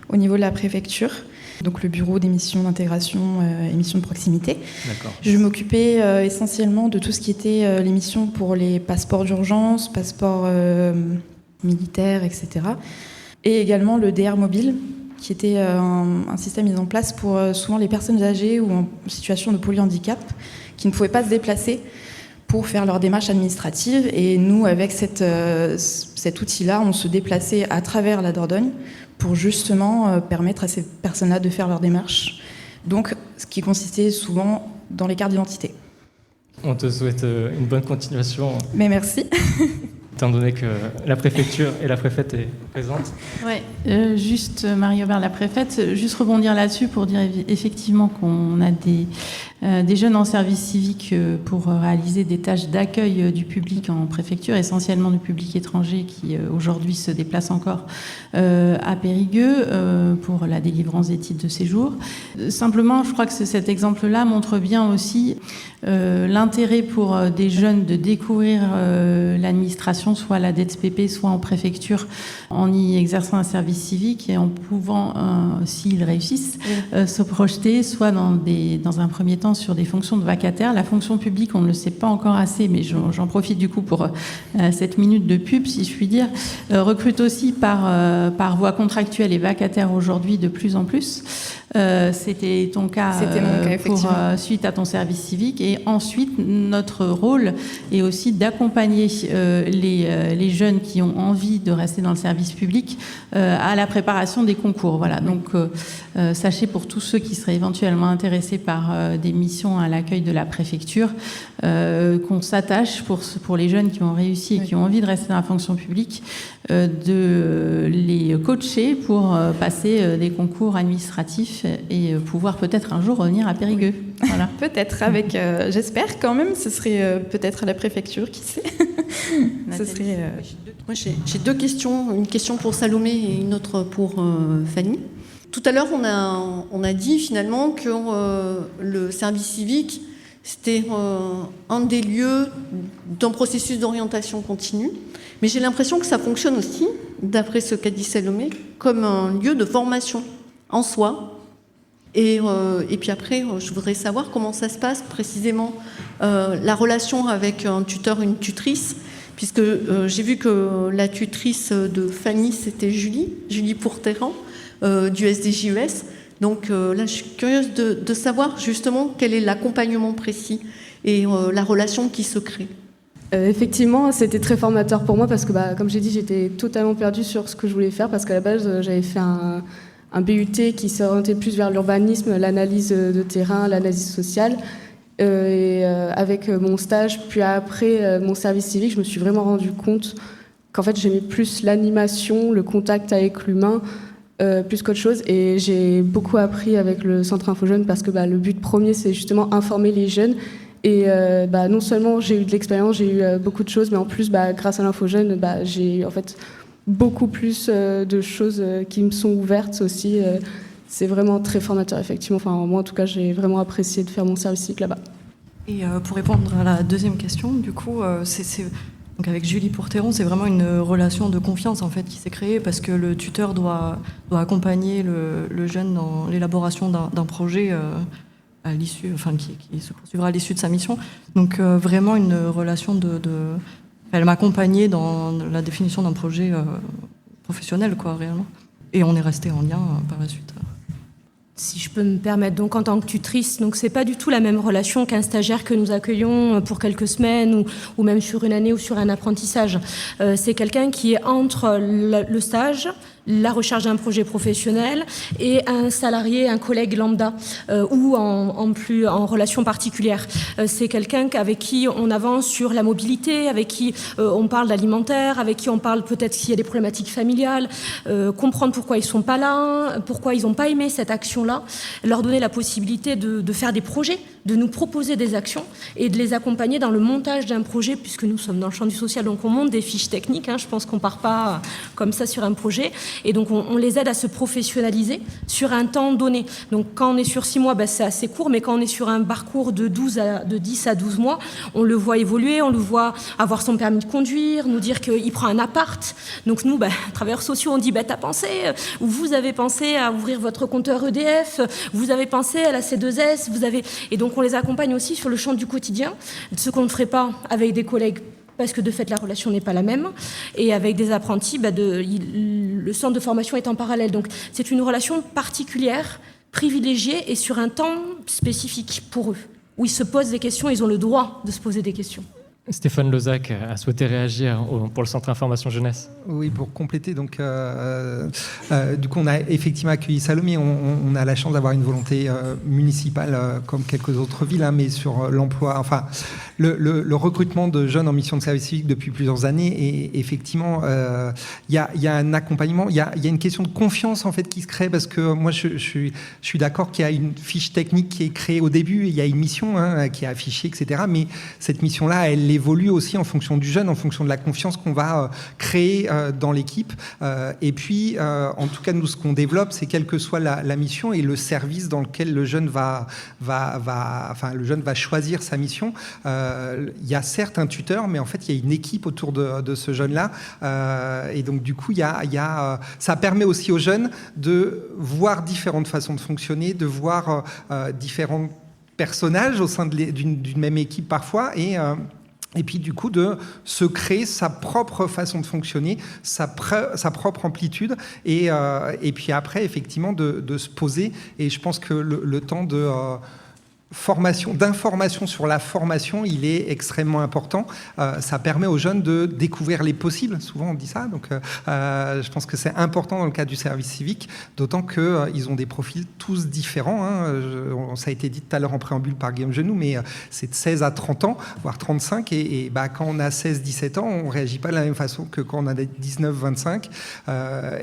au niveau de la préfecture, donc le bureau des missions d'intégration et missions de proximité. D'accord. Je m'occupais essentiellement de tout ce qui était les missions pour les passeports d'urgence, passeports militaires, etc. Et également le DR mobile, qui était un système mis en place pour souvent les personnes âgées ou en situation de polyhandicap qui ne pouvaient pas se déplacer pour faire leurs démarches administratives. Et nous, avec cet outil-là, on se déplaçait à travers la Dordogne pour justement permettre à ces personnes-là de faire leurs démarches. Donc, ce qui consistait souvent dans les cartes d'identité. On te souhaite une bonne continuation. Mais merci. Étant donné que la préfecture et la préfète est présente. Ouais, juste Marie-Aubert, la préfète, juste rebondir là-dessus pour dire effectivement qu'on a des jeunes en service civique pour réaliser des tâches d'accueil du public en préfecture, essentiellement du public étranger qui aujourd'hui se déplace encore à Périgueux pour la délivrance des titres de séjour. Simplement, je crois que cet exemple-là montre bien aussi l'intérêt pour des jeunes de découvrir l'administration, soit à la DSPP, soit en préfecture, en y exerçant un service civique et en pouvant, s'ils réussissent, se projeter soit dans un premier temps sur des fonctions de vacataire. La fonction publique, on ne le sait pas encore assez, mais j'en profite du coup pour cette minute de pub, si je puis dire, recrute aussi par voie contractuelle et vacataire aujourd'hui de plus en plus. C'était ton cas, suite à ton service civique. Et ensuite, notre rôle est aussi d'accompagner les jeunes qui ont envie de rester dans le service public à la préparation des concours. Voilà. Donc, sachez pour tous ceux qui seraient éventuellement intéressés par des missions à l'accueil de la préfecture, qu'on s'attache pour les jeunes qui ont réussi et qui ont envie de rester dans la fonction publique, de les coacher pour passer des concours administratifs et pouvoir peut-être un jour revenir à Périgueux. Voilà. Peut-être, avec, j'espère quand même, ce serait peut-être à la préfecture, qui sait. Ce serait, Moi, j'ai 2 questions, une question pour Salomé et une autre pour Fanny. Tout à l'heure, on a dit finalement que le service civique, c'était un des lieux d'un processus d'orientation continue. Mais j'ai l'impression que ça fonctionne aussi, d'après ce qu'a dit Salomé, comme un lieu de formation en soi. Et puis après, je voudrais savoir comment ça se passe précisément, la relation avec un tuteur, une tutrice, puisque j'ai vu que la tutrice de Fanny, c'était Julie Pourterran, du SDJES. Donc là, je suis curieuse de savoir justement quel est l'accompagnement précis et la relation qui se crée. Effectivement, c'était très formateur pour moi parce que, comme j'ai dit, j'étais totalement perdue sur ce que je voulais faire parce qu'à la base, j'avais fait un BUT qui s'orientait plus vers l'urbanisme, l'analyse de terrain, l'analyse sociale. Avec mon stage, puis après mon service civique, je me suis vraiment rendu compte qu'en fait, j'aimais plus l'animation, le contact avec l'humain, plus qu'autre chose. Et j'ai beaucoup appris avec le Centre Info Jeunes parce que le but premier, c'est justement informer les jeunes. Et non seulement j'ai eu de l'expérience, j'ai eu beaucoup de choses, mais en plus, grâce à l'Info Jeunes, j'ai en fait beaucoup plus de choses qui me sont ouvertes aussi. C'est vraiment très formateur, effectivement. Enfin, moi, en tout cas, j'ai vraiment apprécié de faire mon service civique là-bas. Et pour répondre à la deuxième question, du coup, donc avec Julie Pourterran, c'est vraiment une relation de confiance en fait qui s'est créée parce que le tuteur doit accompagner le jeune dans l'élaboration d'un projet à l'issue, enfin qui se poursuivra à l'issue de sa mission. Donc vraiment une relation elle m'a accompagnée dans la définition d'un projet professionnel, quoi, réellement. Et on est resté en lien par la suite. Si je peux me permettre, donc en tant que tutrice, donc c'est pas du tout la même relation qu'un stagiaire que nous accueillons pour quelques semaines ou même sur une année ou sur un apprentissage. C'est quelqu'un qui est entre le stage, la recherche d'un projet professionnel et un salarié, un collègue lambda ou en relation particulière. C'est quelqu'un avec qui on avance sur la mobilité, avec qui on parle d'alimentaire, avec qui on parle peut-être s'il y a des problématiques familiales, comprendre pourquoi ils sont pas là, pourquoi ils n'ont pas aimé cette action-là, leur donner la possibilité de faire des projets, de nous proposer des actions et de les accompagner dans le montage d'un projet, puisque nous sommes dans le champ du social, donc on monte des fiches techniques, je pense qu'on part pas comme ça sur un projet. Et donc, on les aide à se professionnaliser sur un temps donné. Donc, quand on est sur 6 mois, c'est assez court, mais quand on est sur un parcours de 10 à 12 mois, on le voit évoluer, on le voit avoir son permis de conduire, nous dire qu'il prend un appart. Donc, nous, travailleurs sociaux, on dit, t'as pensé, ou vous avez pensé à ouvrir votre compteur EDF, vous avez pensé à la C2S, Et donc, on les accompagne aussi sur le champ du quotidien, ce qu'on ne ferait pas avec des collègues parce que de fait la relation n'est pas la même, et avec des apprentis, le centre de formation est en parallèle. Donc c'est une relation particulière, privilégiée et sur un temps spécifique pour eux, où ils se posent des questions, ils ont le droit de se poser des questions. Stéphane Lozac a souhaité réagir pour le Centre Information Jeunesse. Oui, pour compléter, donc, du coup, on a effectivement accueilli Salomé. On a la chance d'avoir une volonté municipale, comme quelques autres villes, mais sur l'emploi, enfin, le recrutement de jeunes en mission de service civique depuis plusieurs années. Et effectivement, il y a un accompagnement, il y a une question de confiance en fait qui se crée, parce que moi, je suis d'accord qu'il y a une fiche technique qui est créée au début, il y a une mission qui est affichée, etc. Mais cette mission-là, elle évolue aussi en fonction du jeune, en fonction de la confiance qu'on va créer dans l'équipe. Et puis, en tout cas, nous, ce qu'on développe, c'est quelle que soit la mission et le service dans lequel le jeune va choisir sa mission. Il y a certes un tuteur, mais en fait, il y a une équipe autour de ce jeune-là. Et donc, du coup, ça permet aussi aux jeunes de voir différentes façons de fonctionner, de voir différents personnages au sein d'une même équipe parfois, et puis du coup de se créer sa propre façon de fonctionner, sa propre amplitude, et puis après effectivement de se poser. Et je pense que le temps d'information sur la formation, il est extrêmement important. Ça permet aux jeunes de découvrir les possibles. Souvent, on dit ça. Donc, je pense que c'est important dans le cadre du service civique, d'autant qu'ils ont des profils tous différents. Ça a été dit tout à l'heure en préambule par Guillaume Genoux, mais c'est de 16 à 30 ans, voire 35. Et quand on a 16-17 ans, on ne réagit pas de la même façon que quand on a 19-25,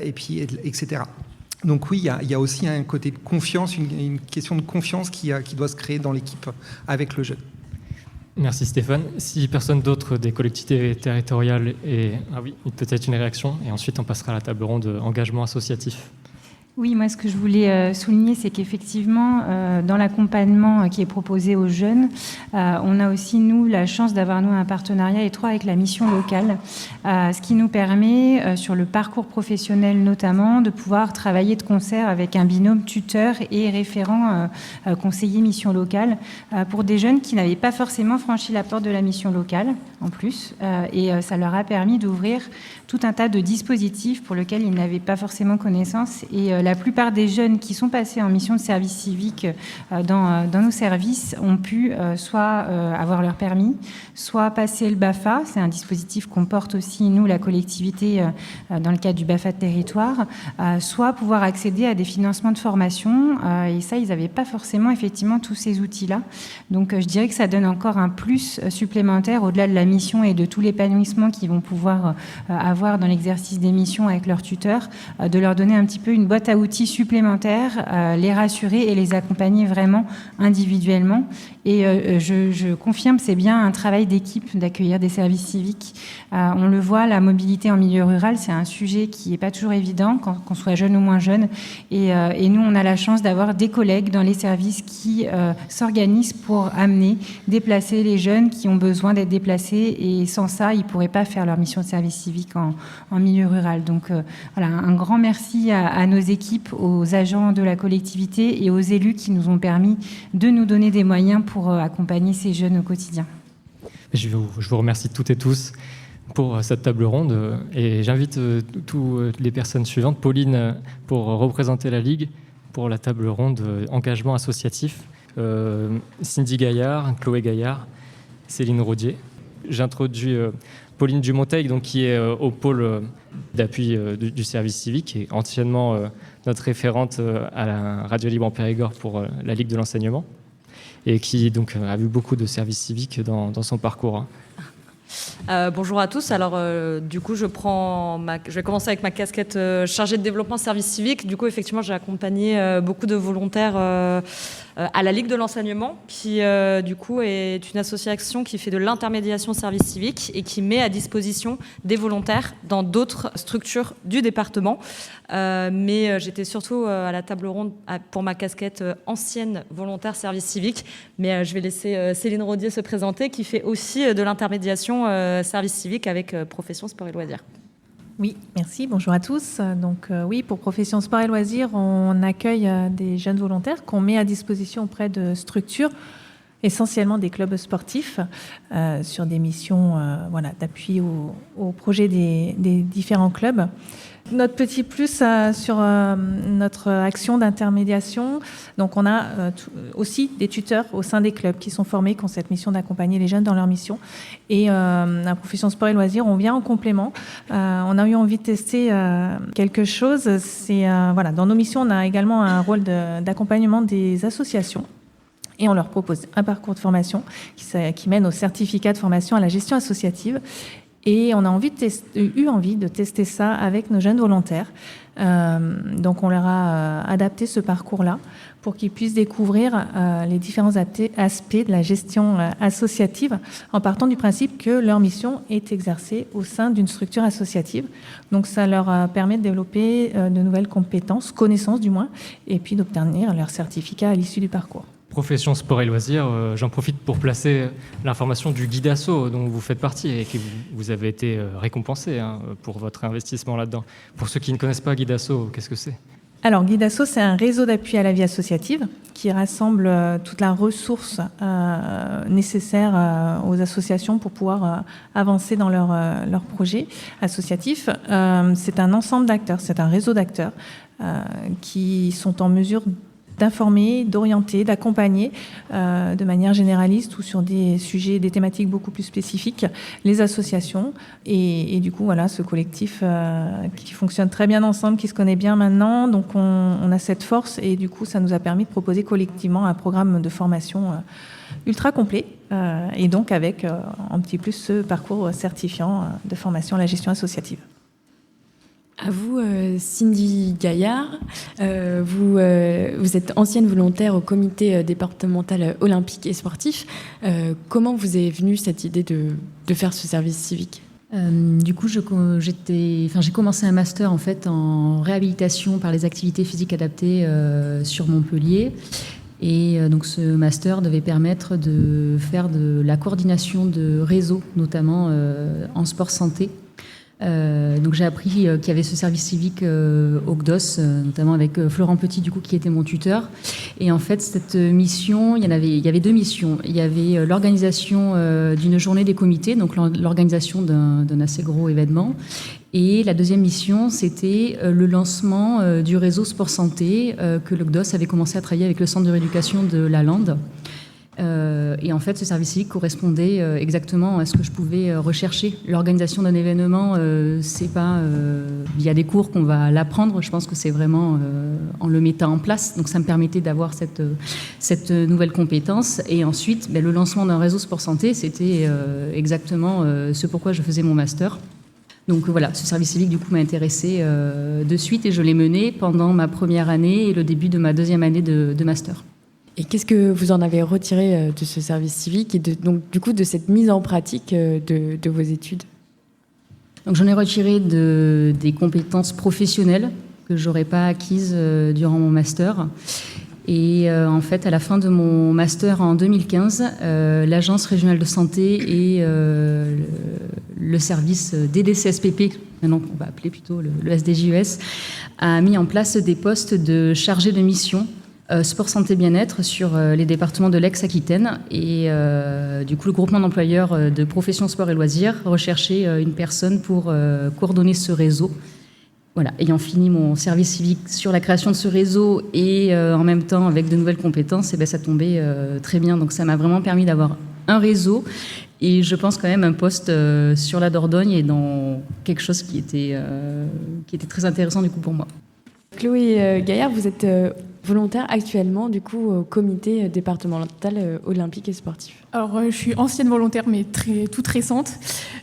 et puis, etc. Donc oui, il y a aussi un côté de confiance, une question de confiance qui doit se créer dans l'équipe avec le jeune. Merci Stéphane. Si personne d'autre des collectivités territoriales ah oui, peut-être une réaction, et ensuite on passera à la table ronde engagement associatif. Oui, moi, ce que je voulais souligner, c'est qu'effectivement, dans l'accompagnement qui est proposé aux jeunes, on a aussi, nous, la chance d'avoir, nous, un partenariat étroit avec la mission locale, ce qui nous permet, sur le parcours professionnel notamment, de pouvoir travailler de concert avec un binôme tuteur et référent conseiller mission locale pour des jeunes qui n'avaient pas forcément franchi la porte de la mission locale, en plus, et ça leur a permis d'ouvrir tout un tas de dispositifs pour lesquels ils n'avaient pas forcément connaissance. Et la plupart des jeunes qui sont passés en mission de service civique dans nos services ont pu soit avoir leur permis, soit passer le BAFA. C'est un dispositif qu'on porte aussi, nous, la collectivité, dans le cadre du BAFA de territoire, soit pouvoir accéder à des financements de formation. Et ça, ils n'avaient pas forcément, effectivement, tous ces outils-là. Donc, je dirais que ça donne encore un plus supplémentaire au-delà de la mission et de tout l'épanouissement qu'ils vont pouvoir avoir dans l'exercice des missions avec leurs tuteurs, de leur donner un petit peu une boîte à outils supplémentaire, les rassurer et les accompagner vraiment individuellement. Et je confirme, c'est bien un travail d'équipe d'accueillir des services civiques. On le voit, la mobilité en milieu rural, c'est un sujet qui n'est pas toujours évident, qu'on soit jeune ou moins jeune. Et nous, on a la chance d'avoir des collègues dans les services qui s'organisent pour amener, déplacer les jeunes qui ont besoin d'être déplacés. Et sans ça, ils ne pourraient pas faire leur mission de service civique en milieu rural. Donc voilà, un grand merci à nos équipes, aux agents de la collectivité et aux élus qui nous ont permis de nous donner des moyens pour accompagner ces jeunes au quotidien. Je vous remercie toutes et tous pour cette table ronde et j'invite toutes les personnes suivantes. Pauline pour représenter la Ligue pour la table ronde engagement associatif, Cindy Gaillard, Chloé Gaillard, Céline Rodier. J'introduis Pauline Dumonteil, donc, qui est au pôle d'appui du service civique et anciennement notre référente à la Radio Libre en Périgord pour la Ligue de l'enseignement et qui donc, a vu beaucoup de services civiques dans son parcours. Bonjour à tous. Alors, du coup, je vais commencer avec ma casquette chargée de développement service civique. Du coup, effectivement, j'ai accompagné beaucoup de volontaires à la Ligue de l'enseignement, qui, du coup, est une association qui fait de l'intermédiation service civique et qui met à disposition des volontaires dans d'autres structures du département. Mais j'étais surtout à la table ronde pour ma casquette ancienne volontaire service civique. Mais je vais laisser Céline Rodier se présenter, qui fait aussi de l'intermédiation service civique avec Profession Sport et Loisirs. Oui, merci. Bonjour à tous. Donc oui, pour Profession Sport et Loisirs, on accueille des jeunes volontaires qu'on met à disposition auprès de structures, essentiellement des clubs sportifs, sur des missions d'appui au projet des différents clubs. Notre petit plus sur notre action d'intermédiation, donc on a aussi des tuteurs au sein des clubs qui sont formés, qui ont cette mission d'accompagner les jeunes dans leur mission. Et à Profession Sport et Loisirs, on vient en complément. On a eu envie de tester quelque chose. C'est dans nos missions, on a également un rôle d'accompagnement des associations. Et on leur propose un parcours de formation qui mène au certificat de formation à la gestion associative. Et on a eu envie de tester ça avec nos jeunes volontaires. Donc on leur a adapté ce parcours-là pour qu'ils puissent découvrir les différents aspects de la gestion associative en partant du principe que leur mission est exercée au sein d'une structure associative. Donc ça leur permet de développer de nouvelles compétences, connaissances du moins, et puis d'obtenir leur certificat à l'issue du parcours. Profession Sport et Loisirs, j'en profite pour placer l'information du Guide Asso dont vous faites partie et que vous avez été récompensé pour votre investissement là-dedans. Pour ceux qui ne connaissent pas Guide Asso, qu'est-ce que c'est ? Alors, Guide Asso, c'est un réseau d'appui à la vie associative qui rassemble toute la ressource nécessaire aux associations pour pouvoir avancer dans leur projet associatif. C'est un ensemble d'acteurs, c'est un réseau d'acteurs qui sont en mesure d'informer, d'orienter, d'accompagner de manière généraliste ou sur des sujets, des thématiques beaucoup plus spécifiques, les associations. Et du coup, voilà, ce collectif qui fonctionne très bien ensemble, qui se connaît bien maintenant. Donc, on a cette force et du coup, ça nous a permis de proposer collectivement un programme de formation ultra complet et donc avec en petit plus ce parcours certifiant de formation à la gestion associative. À vous, Cindy Gaillard, vous êtes ancienne volontaire au comité départemental olympique et sportif. Comment vous est venue cette idée de faire ce service civique ? Du coup, j'ai commencé un master en fait en réhabilitation par les activités physiques adaptées sur Montpellier. Et donc ce master devait permettre de faire de la coordination de réseaux, notamment en sport santé. Donc j'ai appris qu'il y avait ce service civique au CDOS, notamment avec Florent Petit du coup qui était mon tuteur. Et en fait cette mission, il y avait deux missions. Il y avait l'organisation d'une journée des comités, donc l'organisation d'un assez gros événement. Et la deuxième mission, c'était le lancement du réseau sport santé que le CDOS avait commencé à travailler avec le centre de rééducation de la Lande. Et en fait, ce service civique correspondait exactement à ce que je pouvais rechercher. L'organisation d'un événement, c'est pas via des cours qu'on va l'apprendre. Je pense que c'est vraiment en le mettant en place. Donc, ça me permettait d'avoir cette nouvelle compétence. Et ensuite, le lancement d'un réseau sport santé, c'était exactement ce pourquoi je faisais mon master. Donc voilà, ce service civique du coup m'a intéressée de suite et je l'ai mené pendant ma première année et le début de ma deuxième année de master. Et qu'est-ce que vous en avez retiré de ce service civique et donc du coup de cette mise en pratique de vos études? Donc j'en ai retiré des compétences professionnelles que j'aurais pas acquises durant mon master. Et en fait, à la fin de mon master en 2015, l'Agence régionale de santé et le service DDCSPP, maintenant on va appeler plutôt le SDJES, a mis en place des postes de chargé de mission sport, santé, bien-être sur les départements de l'Aix-Aquitaine. Et du coup, le groupement d'employeurs de profession sport et loisirs recherchait une personne pour coordonner ce réseau. Voilà, ayant fini mon service civique sur la création de ce réseau et en même temps avec de nouvelles compétences, ça tombait très bien. Donc ça m'a vraiment permis d'avoir un réseau et je pense quand même un poste sur la Dordogne et dans quelque chose qui était très intéressant du coup pour moi. Chloé Gaillard, vous êtes volontaire actuellement du coup au comité départemental olympique et sportif. Alors je suis ancienne volontaire mais toute récente.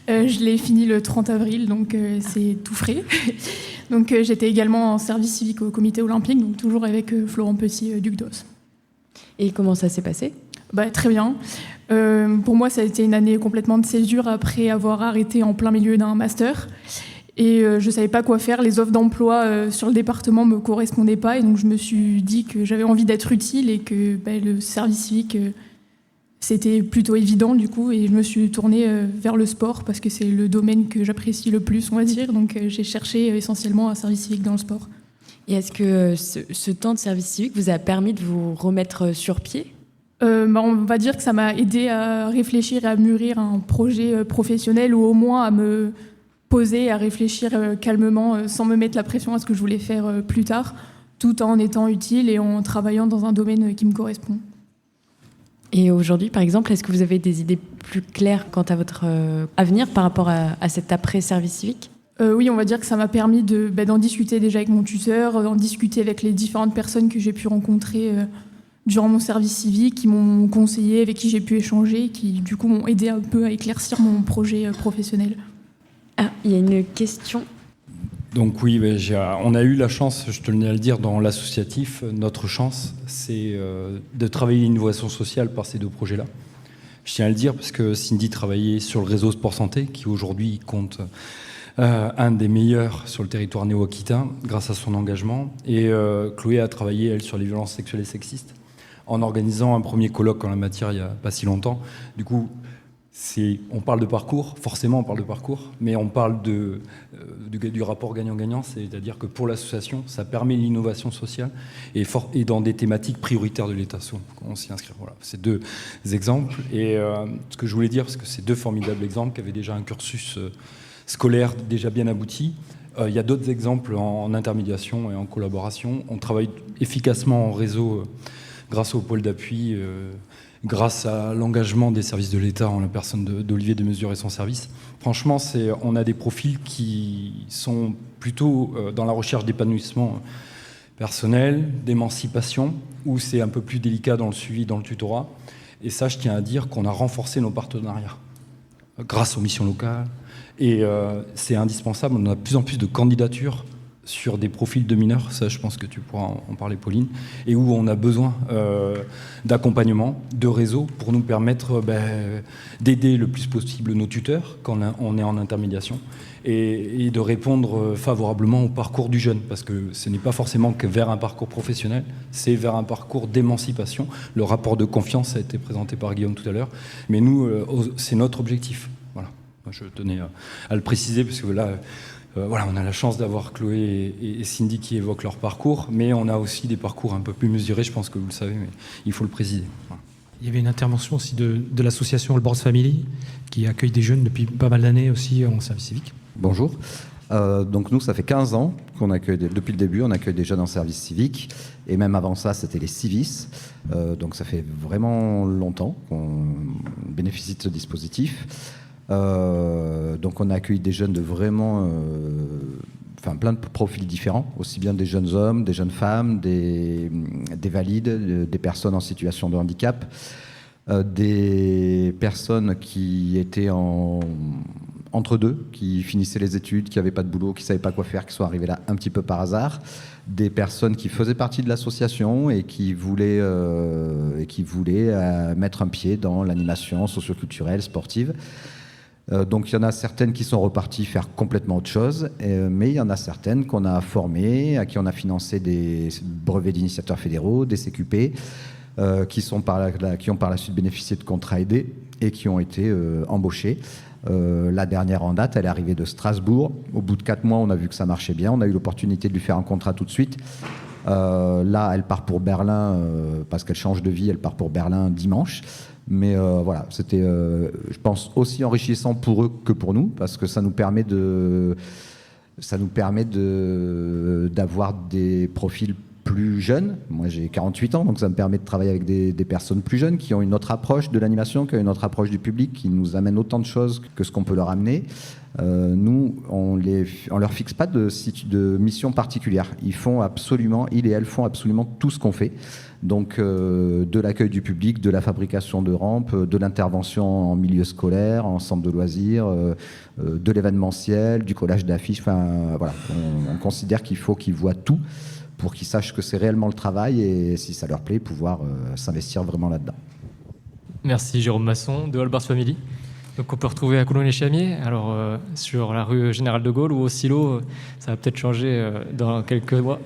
Je l'ai fini le 30 avril donc c'est tout frais. Donc j'étais également en service civique au comité olympique, donc toujours avec Florent Petit du CDOS. Et comment ça s'est passé? Très bien. Pour moi ça a été une année complètement de césure après avoir arrêté en plein milieu d'un master. Et je ne savais pas quoi faire. Les offres d'emploi sur le département ne me correspondaient pas. Et donc, je me suis dit que j'avais envie d'être utile et que le service civique, c'était plutôt évident, du coup. Et je me suis tournée vers le sport parce que c'est le domaine que j'apprécie le plus, on va dire. Donc, j'ai cherché essentiellement un service civique dans le sport. Et est-ce que ce temps de service civique vous a permis de vous remettre sur pied ? On va dire que ça m'a aidé à réfléchir et à mûrir un projet professionnel ou au moins à me poser, à réfléchir calmement sans me mettre la pression à ce que je voulais faire plus tard, tout en étant utile et en travaillant dans un domaine qui me correspond. Et aujourd'hui, par exemple, est-ce que vous avez des idées plus claires quant à votre avenir par rapport à cet après-service civique ? Oui, on va dire que ça m'a permis d'en discuter déjà avec mon tuteur, d'en discuter avec les différentes personnes que j'ai pu rencontrer durant mon service civique, qui m'ont conseillé, avec qui j'ai pu échanger, qui du coup m'ont aidé un peu à éclaircir mon projet professionnel. Ah, il y a une question. Donc oui, on a eu la chance, je tenais à le dire, dans l'associatif, notre chance, c'est de travailler l'innovation sociale par ces deux projets-là. Je tiens à le dire parce que Cindy travaillait sur le réseau Sport Santé, qui aujourd'hui compte un des meilleurs sur le territoire néo-aquitain, grâce à son engagement. Et Chloé a travaillé, elle, sur les violences sexuelles et sexistes, en organisant un premier colloque en la matière il n'y a pas si longtemps. Du coup, on parle de parcours, forcément on parle de parcours, mais on parle du rapport gagnant-gagnant, c'est-à-dire que pour l'association, ça permet l'innovation sociale et dans des thématiques prioritaires de l'État. On s'y inscrit. Voilà, c'est deux exemples. Et ce que je voulais dire, parce que c'est deux formidables exemples qui avaient déjà un cursus scolaire déjà bien abouti. Il y a d'autres exemples en intermédiation et en collaboration. On travaille efficacement en réseau grâce au pôle d'appui, grâce à l'engagement des services de l'État en la personne d'Olivier Desmesures et son service. Franchement, on a des profils qui sont plutôt dans la recherche d'épanouissement personnel, d'émancipation, où c'est un peu plus délicat dans le suivi, dans le tutorat. Et ça, je tiens à dire qu'on a renforcé nos partenariats grâce aux missions locales. Et c'est indispensable, on a de plus en plus de candidatures sur des profils de mineurs, ça je pense que tu pourras en parler Pauline, et où on a besoin d'accompagnement, de réseau pour nous permettre d'aider le plus possible nos tuteurs quand on est en intermédiation et de répondre favorablement au parcours du jeune, parce que ce n'est pas forcément que vers un parcours professionnel, c'est vers un parcours d'émancipation. Le rapport de confiance a été présenté par Guillaume tout à l'heure, mais nous, c'est notre objectif. Voilà. Moi, je tenais à le préciser, parce que là... voilà, on a la chance d'avoir Chloé et Cindy qui évoquent leur parcours, mais on a aussi des parcours un peu plus mesurés, je pense que vous le savez, mais il faut le préciser. Voilà. Il y avait une intervention aussi de l'association All Boards Family, qui accueille des jeunes depuis pas mal d'années aussi en service civique. Bonjour. Donc nous, ça fait 15 ans qu'on accueille, depuis le début, on accueille des jeunes en service civique, et même avant ça, c'était les civis. Donc ça fait vraiment longtemps qu'on bénéficie de ce dispositif. Donc on a accueilli des jeunes de vraiment plein de profils différents, aussi bien des jeunes hommes, des jeunes femmes, des valides, des personnes en situation de handicap, des personnes qui étaient entre deux, qui finissaient les études, qui n'avaient pas de boulot, qui ne savaient pas quoi faire, qui sont arrivés là un petit peu par hasard, des personnes qui faisaient partie de l'association et qui voulaient mettre un pied dans l'animation socioculturelle, sportive. Donc il y en a certaines qui sont reparties faire complètement autre chose, mais il y en a certaines qu'on a formées, à qui on a financé des brevets d'initiateurs fédéraux, des CQP, qui ont par la suite bénéficié de contrats aidés et qui ont été embauchées. La dernière en date, elle est arrivée de Strasbourg. Au bout de 4 mois, on a vu que ça marchait bien. On a eu l'opportunité de lui faire un contrat tout de suite. Là, elle part pour Berlin, parce qu'elle change de vie, elle part pour Berlin dimanche. Mais voilà, c'était, je pense, aussi enrichissant pour eux que pour nous, parce que ça nous permet d'avoir des profils plus jeunes. Moi, j'ai 48 ans, donc ça me permet de travailler avec des personnes plus jeunes qui ont une autre approche de l'animation, qui ont une autre approche du public, qui nous amènent autant de choses que ce qu'on peut leur amener. Nous, on leur fixe pas de mission particulière. Ils et elles font absolument tout ce qu'on fait. Donc, de l'accueil du public, de la fabrication de rampes, de l'intervention en milieu scolaire, en centre de loisirs, de l'événementiel, du collage d'affiches. Enfin, voilà, on considère qu'il faut qu'ils voient tout pour qu'ils sachent que c'est réellement le travail et, si ça leur plaît, pouvoir s'investir vraiment là-dedans. Merci Jérôme Masson de All Boards Family. Donc on peut retrouver à Coulon-les-Chamiers, alors sur la rue Général de Gaulle ou au Silo, ça va peut-être changer dans quelques mois.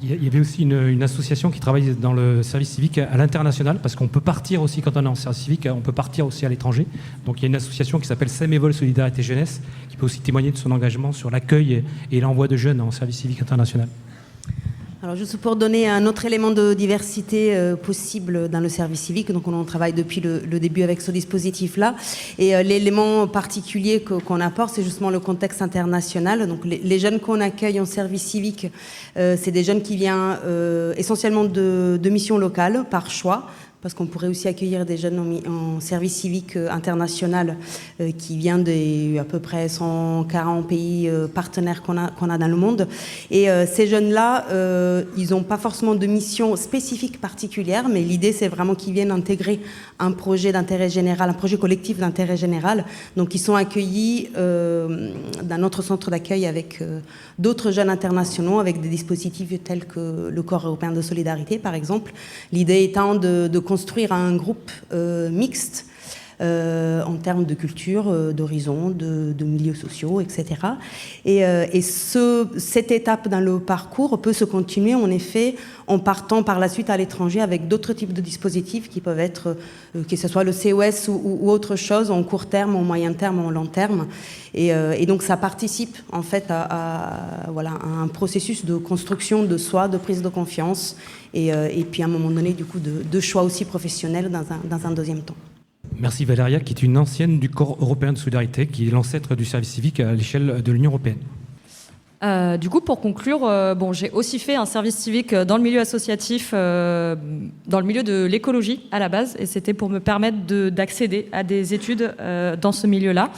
Il y avait aussi une association qui travaille dans le service civique à l'international, parce qu'on peut partir aussi, quand on est en service civique, on peut partir aussi à l'étranger. Donc il y a une association qui s'appelle Saint-Mévol Solidarité Jeunesse, qui peut aussi témoigner de son engagement sur l'accueil et l'envoi de jeunes en service civique international. Alors juste pour donner un autre élément de diversité possible dans le service civique, donc on travaille depuis le début avec ce dispositif-là, et l'élément particulier qu'on apporte, c'est justement le contexte international. Donc les jeunes qu'on accueille en service civique, c'est des jeunes qui viennent essentiellement de missions locales par choix, parce qu'on pourrait aussi accueillir des jeunes en service civique international qui viennent de à peu près 140 pays partenaires qu'on a dans le monde. Et ces jeunes-là, ils n'ont pas forcément de mission spécifique particulière, mais l'idée, c'est vraiment qu'ils viennent intégrer un projet d'intérêt général, un projet collectif d'intérêt général. Donc, ils sont accueillis dans notre centre d'accueil avec d'autres jeunes internationaux, avec des dispositifs tels que le Corps européen de solidarité, par exemple. L'idée étant de construire un groupe mixte en termes de culture, d'horizon, de milieux sociaux, etc. Et cette étape dans le parcours peut se continuer, en effet, en partant par la suite à l'étranger avec d'autres types de dispositifs qui peuvent être, que ce soit le COS ou autre chose, en court terme, en moyen terme, en long terme. Et donc ça participe en fait à un processus de construction de soi, de prise de confiance, et puis à un moment donné, du coup, de choix aussi professionnels dans un deuxième temps. Merci Valéria, qui est une ancienne du Corps européen de solidarité, qui est l'ancêtre du service civique à l'échelle de l'Union européenne. Du coup, pour conclure, j'ai aussi fait un service civique dans le milieu associatif, dans le milieu de l'écologie à la base, et c'était pour me permettre d'accéder à des études dans ce milieu-là,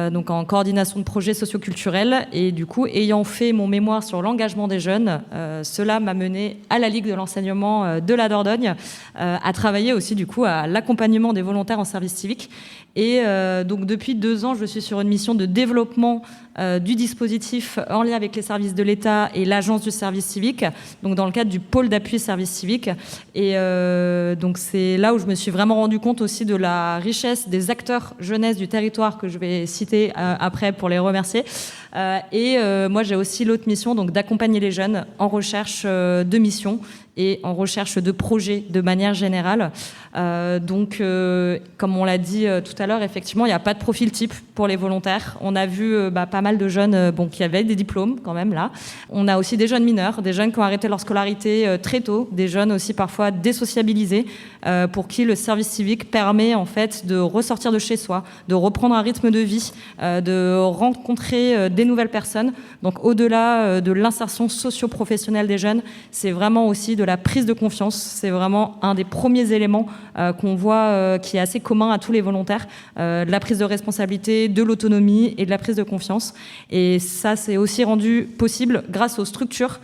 donc en coordination de projets socioculturels. Et du coup, ayant fait mon mémoire sur l'engagement des jeunes, cela m'a mené à la Ligue de l'enseignement de la Dordogne, à travailler aussi du coup à l'accompagnement des volontaires en service civique. Et donc depuis 2 ans, je suis sur une mission de développement du dispositif en lien avec les services de l'État et l'agence du service civique, donc dans le cadre du pôle d'appui service civique. Et donc c'est là où je me suis vraiment rendu compte aussi de la richesse des acteurs jeunesse du territoire que je vais citer après pour les remercier. Moi, j'ai aussi l'autre mission, donc d'accompagner les jeunes en recherche de missions et en recherche de projets de manière générale. Comme on l'a dit tout à l'heure, effectivement, il n'y a pas de profil type pour les volontaires. On a vu pas mal de jeunes qui avaient des diplômes quand même là. On a aussi des jeunes mineurs, des jeunes qui ont arrêté leur scolarité très tôt, des jeunes aussi parfois désociabilisés, pour qui le service civique permet en fait de ressortir de chez soi, de reprendre un rythme de vie, de rencontrer des nouvelles personnes. Donc au-delà de l'insertion socio-professionnelle des jeunes, c'est vraiment aussi de la prise de confiance. C'est vraiment un des premiers éléments qu'on voit qui est assez commun à tous les volontaires, de la prise de responsabilité, de l'autonomie et de la prise de confiance. Et ça, c'est aussi rendu possible grâce aux structures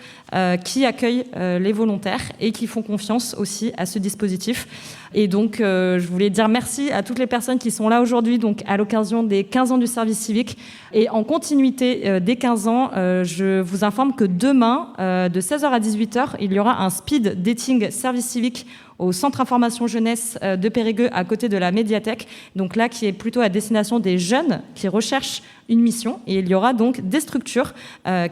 qui accueillent les volontaires et qui font confiance aussi à ce dispositif. Et donc, je voulais dire merci à toutes les personnes qui sont là aujourd'hui, donc à l'occasion des 15 ans du service civique. Et en continuité des 15 ans, je vous informe que demain, de 16h à 18h, il y aura un speed dating service civique au Centre Information Jeunesse de Périgueux, à côté de la médiathèque, donc là qui est plutôt à destination des jeunes qui recherchent une mission. Et il y aura donc des structures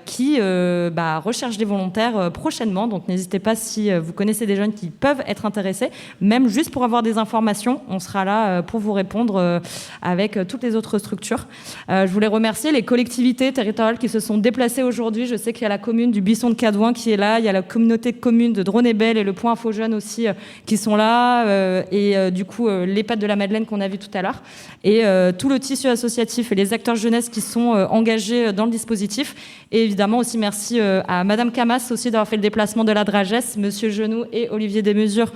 qui recherchent des volontaires prochainement. Donc n'hésitez pas, si vous connaissez des jeunes qui peuvent être intéressés, même juste pour avoir des informations, on sera là pour vous répondre avec toutes les autres structures. Je voulais remercier les collectivités territoriales qui se sont déplacées aujourd'hui. Je sais qu'il y a la commune du Buisson de Cadouin qui est là, il y a la communauté de communes de Drône-et-Belle et le Point Info Jeunes aussi qui sont là, du coup l'EHPAD de la Madeleine qu'on a vu tout à l'heure, et tout le tissu associatif et les acteurs jeunesse qui sont engagés dans le dispositif. Et évidemment aussi merci à Madame Camas aussi d'avoir fait le déplacement de la Dragesse, Monsieur Genoux et Olivier Desmesures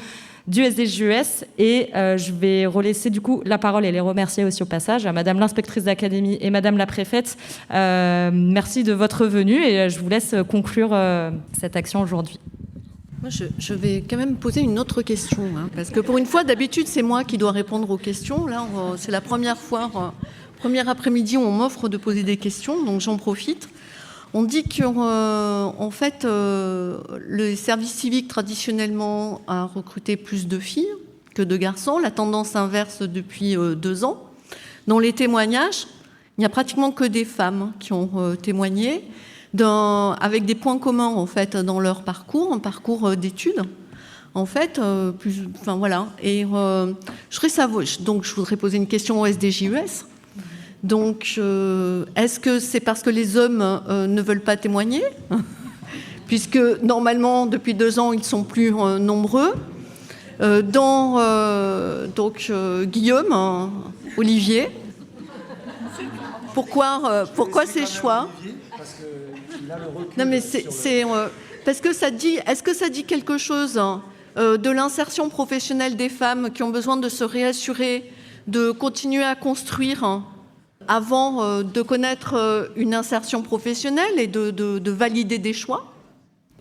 du SDJES. Et je vais relaisser du coup la parole et les remercier aussi au passage à Madame l'inspectrice d'académie et Madame la préfète. Merci de votre venue et je vous laisse conclure cette action aujourd'hui. Moi, je vais quand même poser une autre question, parce que pour une fois, d'habitude, c'est moi qui dois répondre aux questions. Là, c'est la première fois, premier après-midi, où on m'offre de poser des questions, donc j'en profite. On dit qu'en fait, le service civique, traditionnellement, a recruté plus de filles que de garçons. La tendance inverse depuis 2 ans. Dans les témoignages, il n'y a pratiquement que des femmes qui ont témoigné, avec des points communs en fait dans leur parcours, un parcours d'études, en fait, voilà. Et je voudrais poser une question au SDJES. Donc, est-ce que c'est parce que les hommes ne veulent pas témoigner, puisque normalement depuis 2 ans ils sont plus nombreux. Guillaume, Olivier, pourquoi ces choix? Non, mais parce que ça dit. Est-ce que ça dit quelque chose de l'insertion professionnelle des femmes qui ont besoin de se réassurer, de continuer à construire avant de connaître une insertion professionnelle et de valider des choix?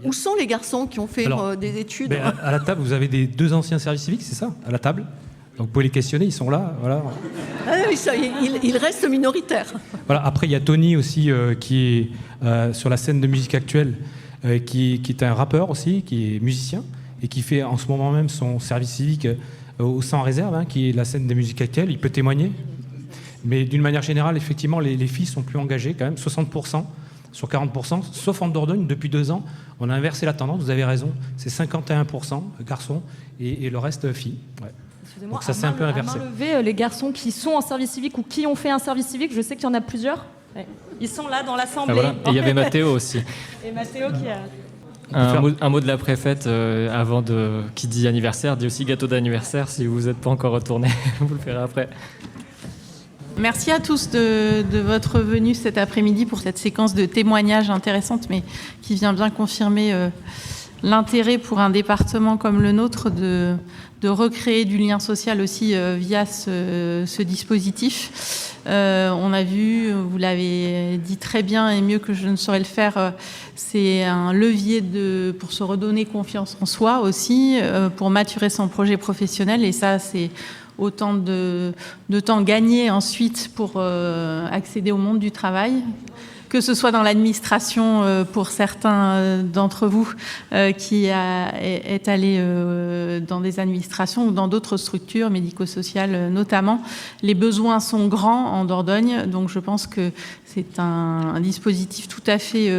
Où sont les garçons qui ont fait des études? À la table, vous avez 2 anciens services civiques, c'est ça? À la table. Donc vous pouvez les questionner, ils sont là. Voilà. Ah oui, il reste minoritaire. Voilà. Après, il y a Tony aussi qui est sur la scène de musique actuelle, qui est un rappeur aussi, qui est musicien et qui fait en ce moment même son service civique au Sans Réserve, qui est la scène des musiques actuelles. Il peut témoigner. Mais d'une manière générale, effectivement, les filles sont plus engagées quand même, 60% sur 40%, sauf en Dordogne, depuis 2 ans. On a inversé la tendance, vous avez raison, c'est 51% garçons et le reste filles. Ouais. Excusez-moi, donc ça s'est un peu inversé. À main levée, les garçons qui sont en service civique ou qui ont fait un service civique, je sais qu'il y en a plusieurs. Ouais. Ils sont là dans l'assemblée. Ah, voilà. Et il y avait Mathéo aussi. Et Mathéo qui a... Un mot de la préfète avant qui dit anniversaire, dit aussi gâteau d'anniversaire. Si vous n'êtes pas encore retourné, vous le ferez après. Merci à tous de votre venue cet après-midi pour cette séquence de témoignages intéressante, mais qui vient bien confirmer l'intérêt pour un département comme le nôtre de recréer du lien social aussi via ce dispositif. On a vu, vous l'avez dit très bien et mieux que je ne saurais le faire, c'est un levier pour se redonner confiance en soi aussi, pour maturer son projet professionnel, et ça c'est autant de temps gagné ensuite pour accéder au monde du travail que ce soit dans l'administration pour certains d'entre vous qui est allé dans des administrations ou dans d'autres structures médico-sociales notamment. Les besoins sont grands en Dordogne, donc je pense que c'est un dispositif tout à fait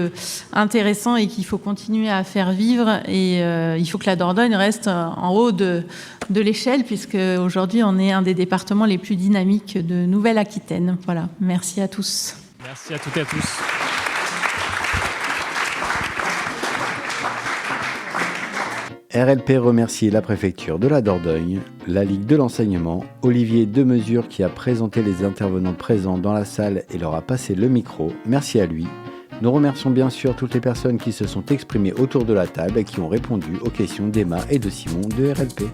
intéressant et qu'il faut continuer à faire vivre. Et il faut que la Dordogne reste en haut de l'échelle, puisque aujourd'hui on est un des départements les plus dynamiques de Nouvelle-Aquitaine. Voilà, merci à tous. Merci à toutes et à tous. RLP remercie la préfecture de la Dordogne, la Ligue de l'enseignement, Olivier Demesure qui a présenté les intervenants présents dans la salle et leur a passé le micro. Merci à lui. Nous remercions bien sûr toutes les personnes qui se sont exprimées autour de la table et qui ont répondu aux questions d'Emma et de Simon de RLP.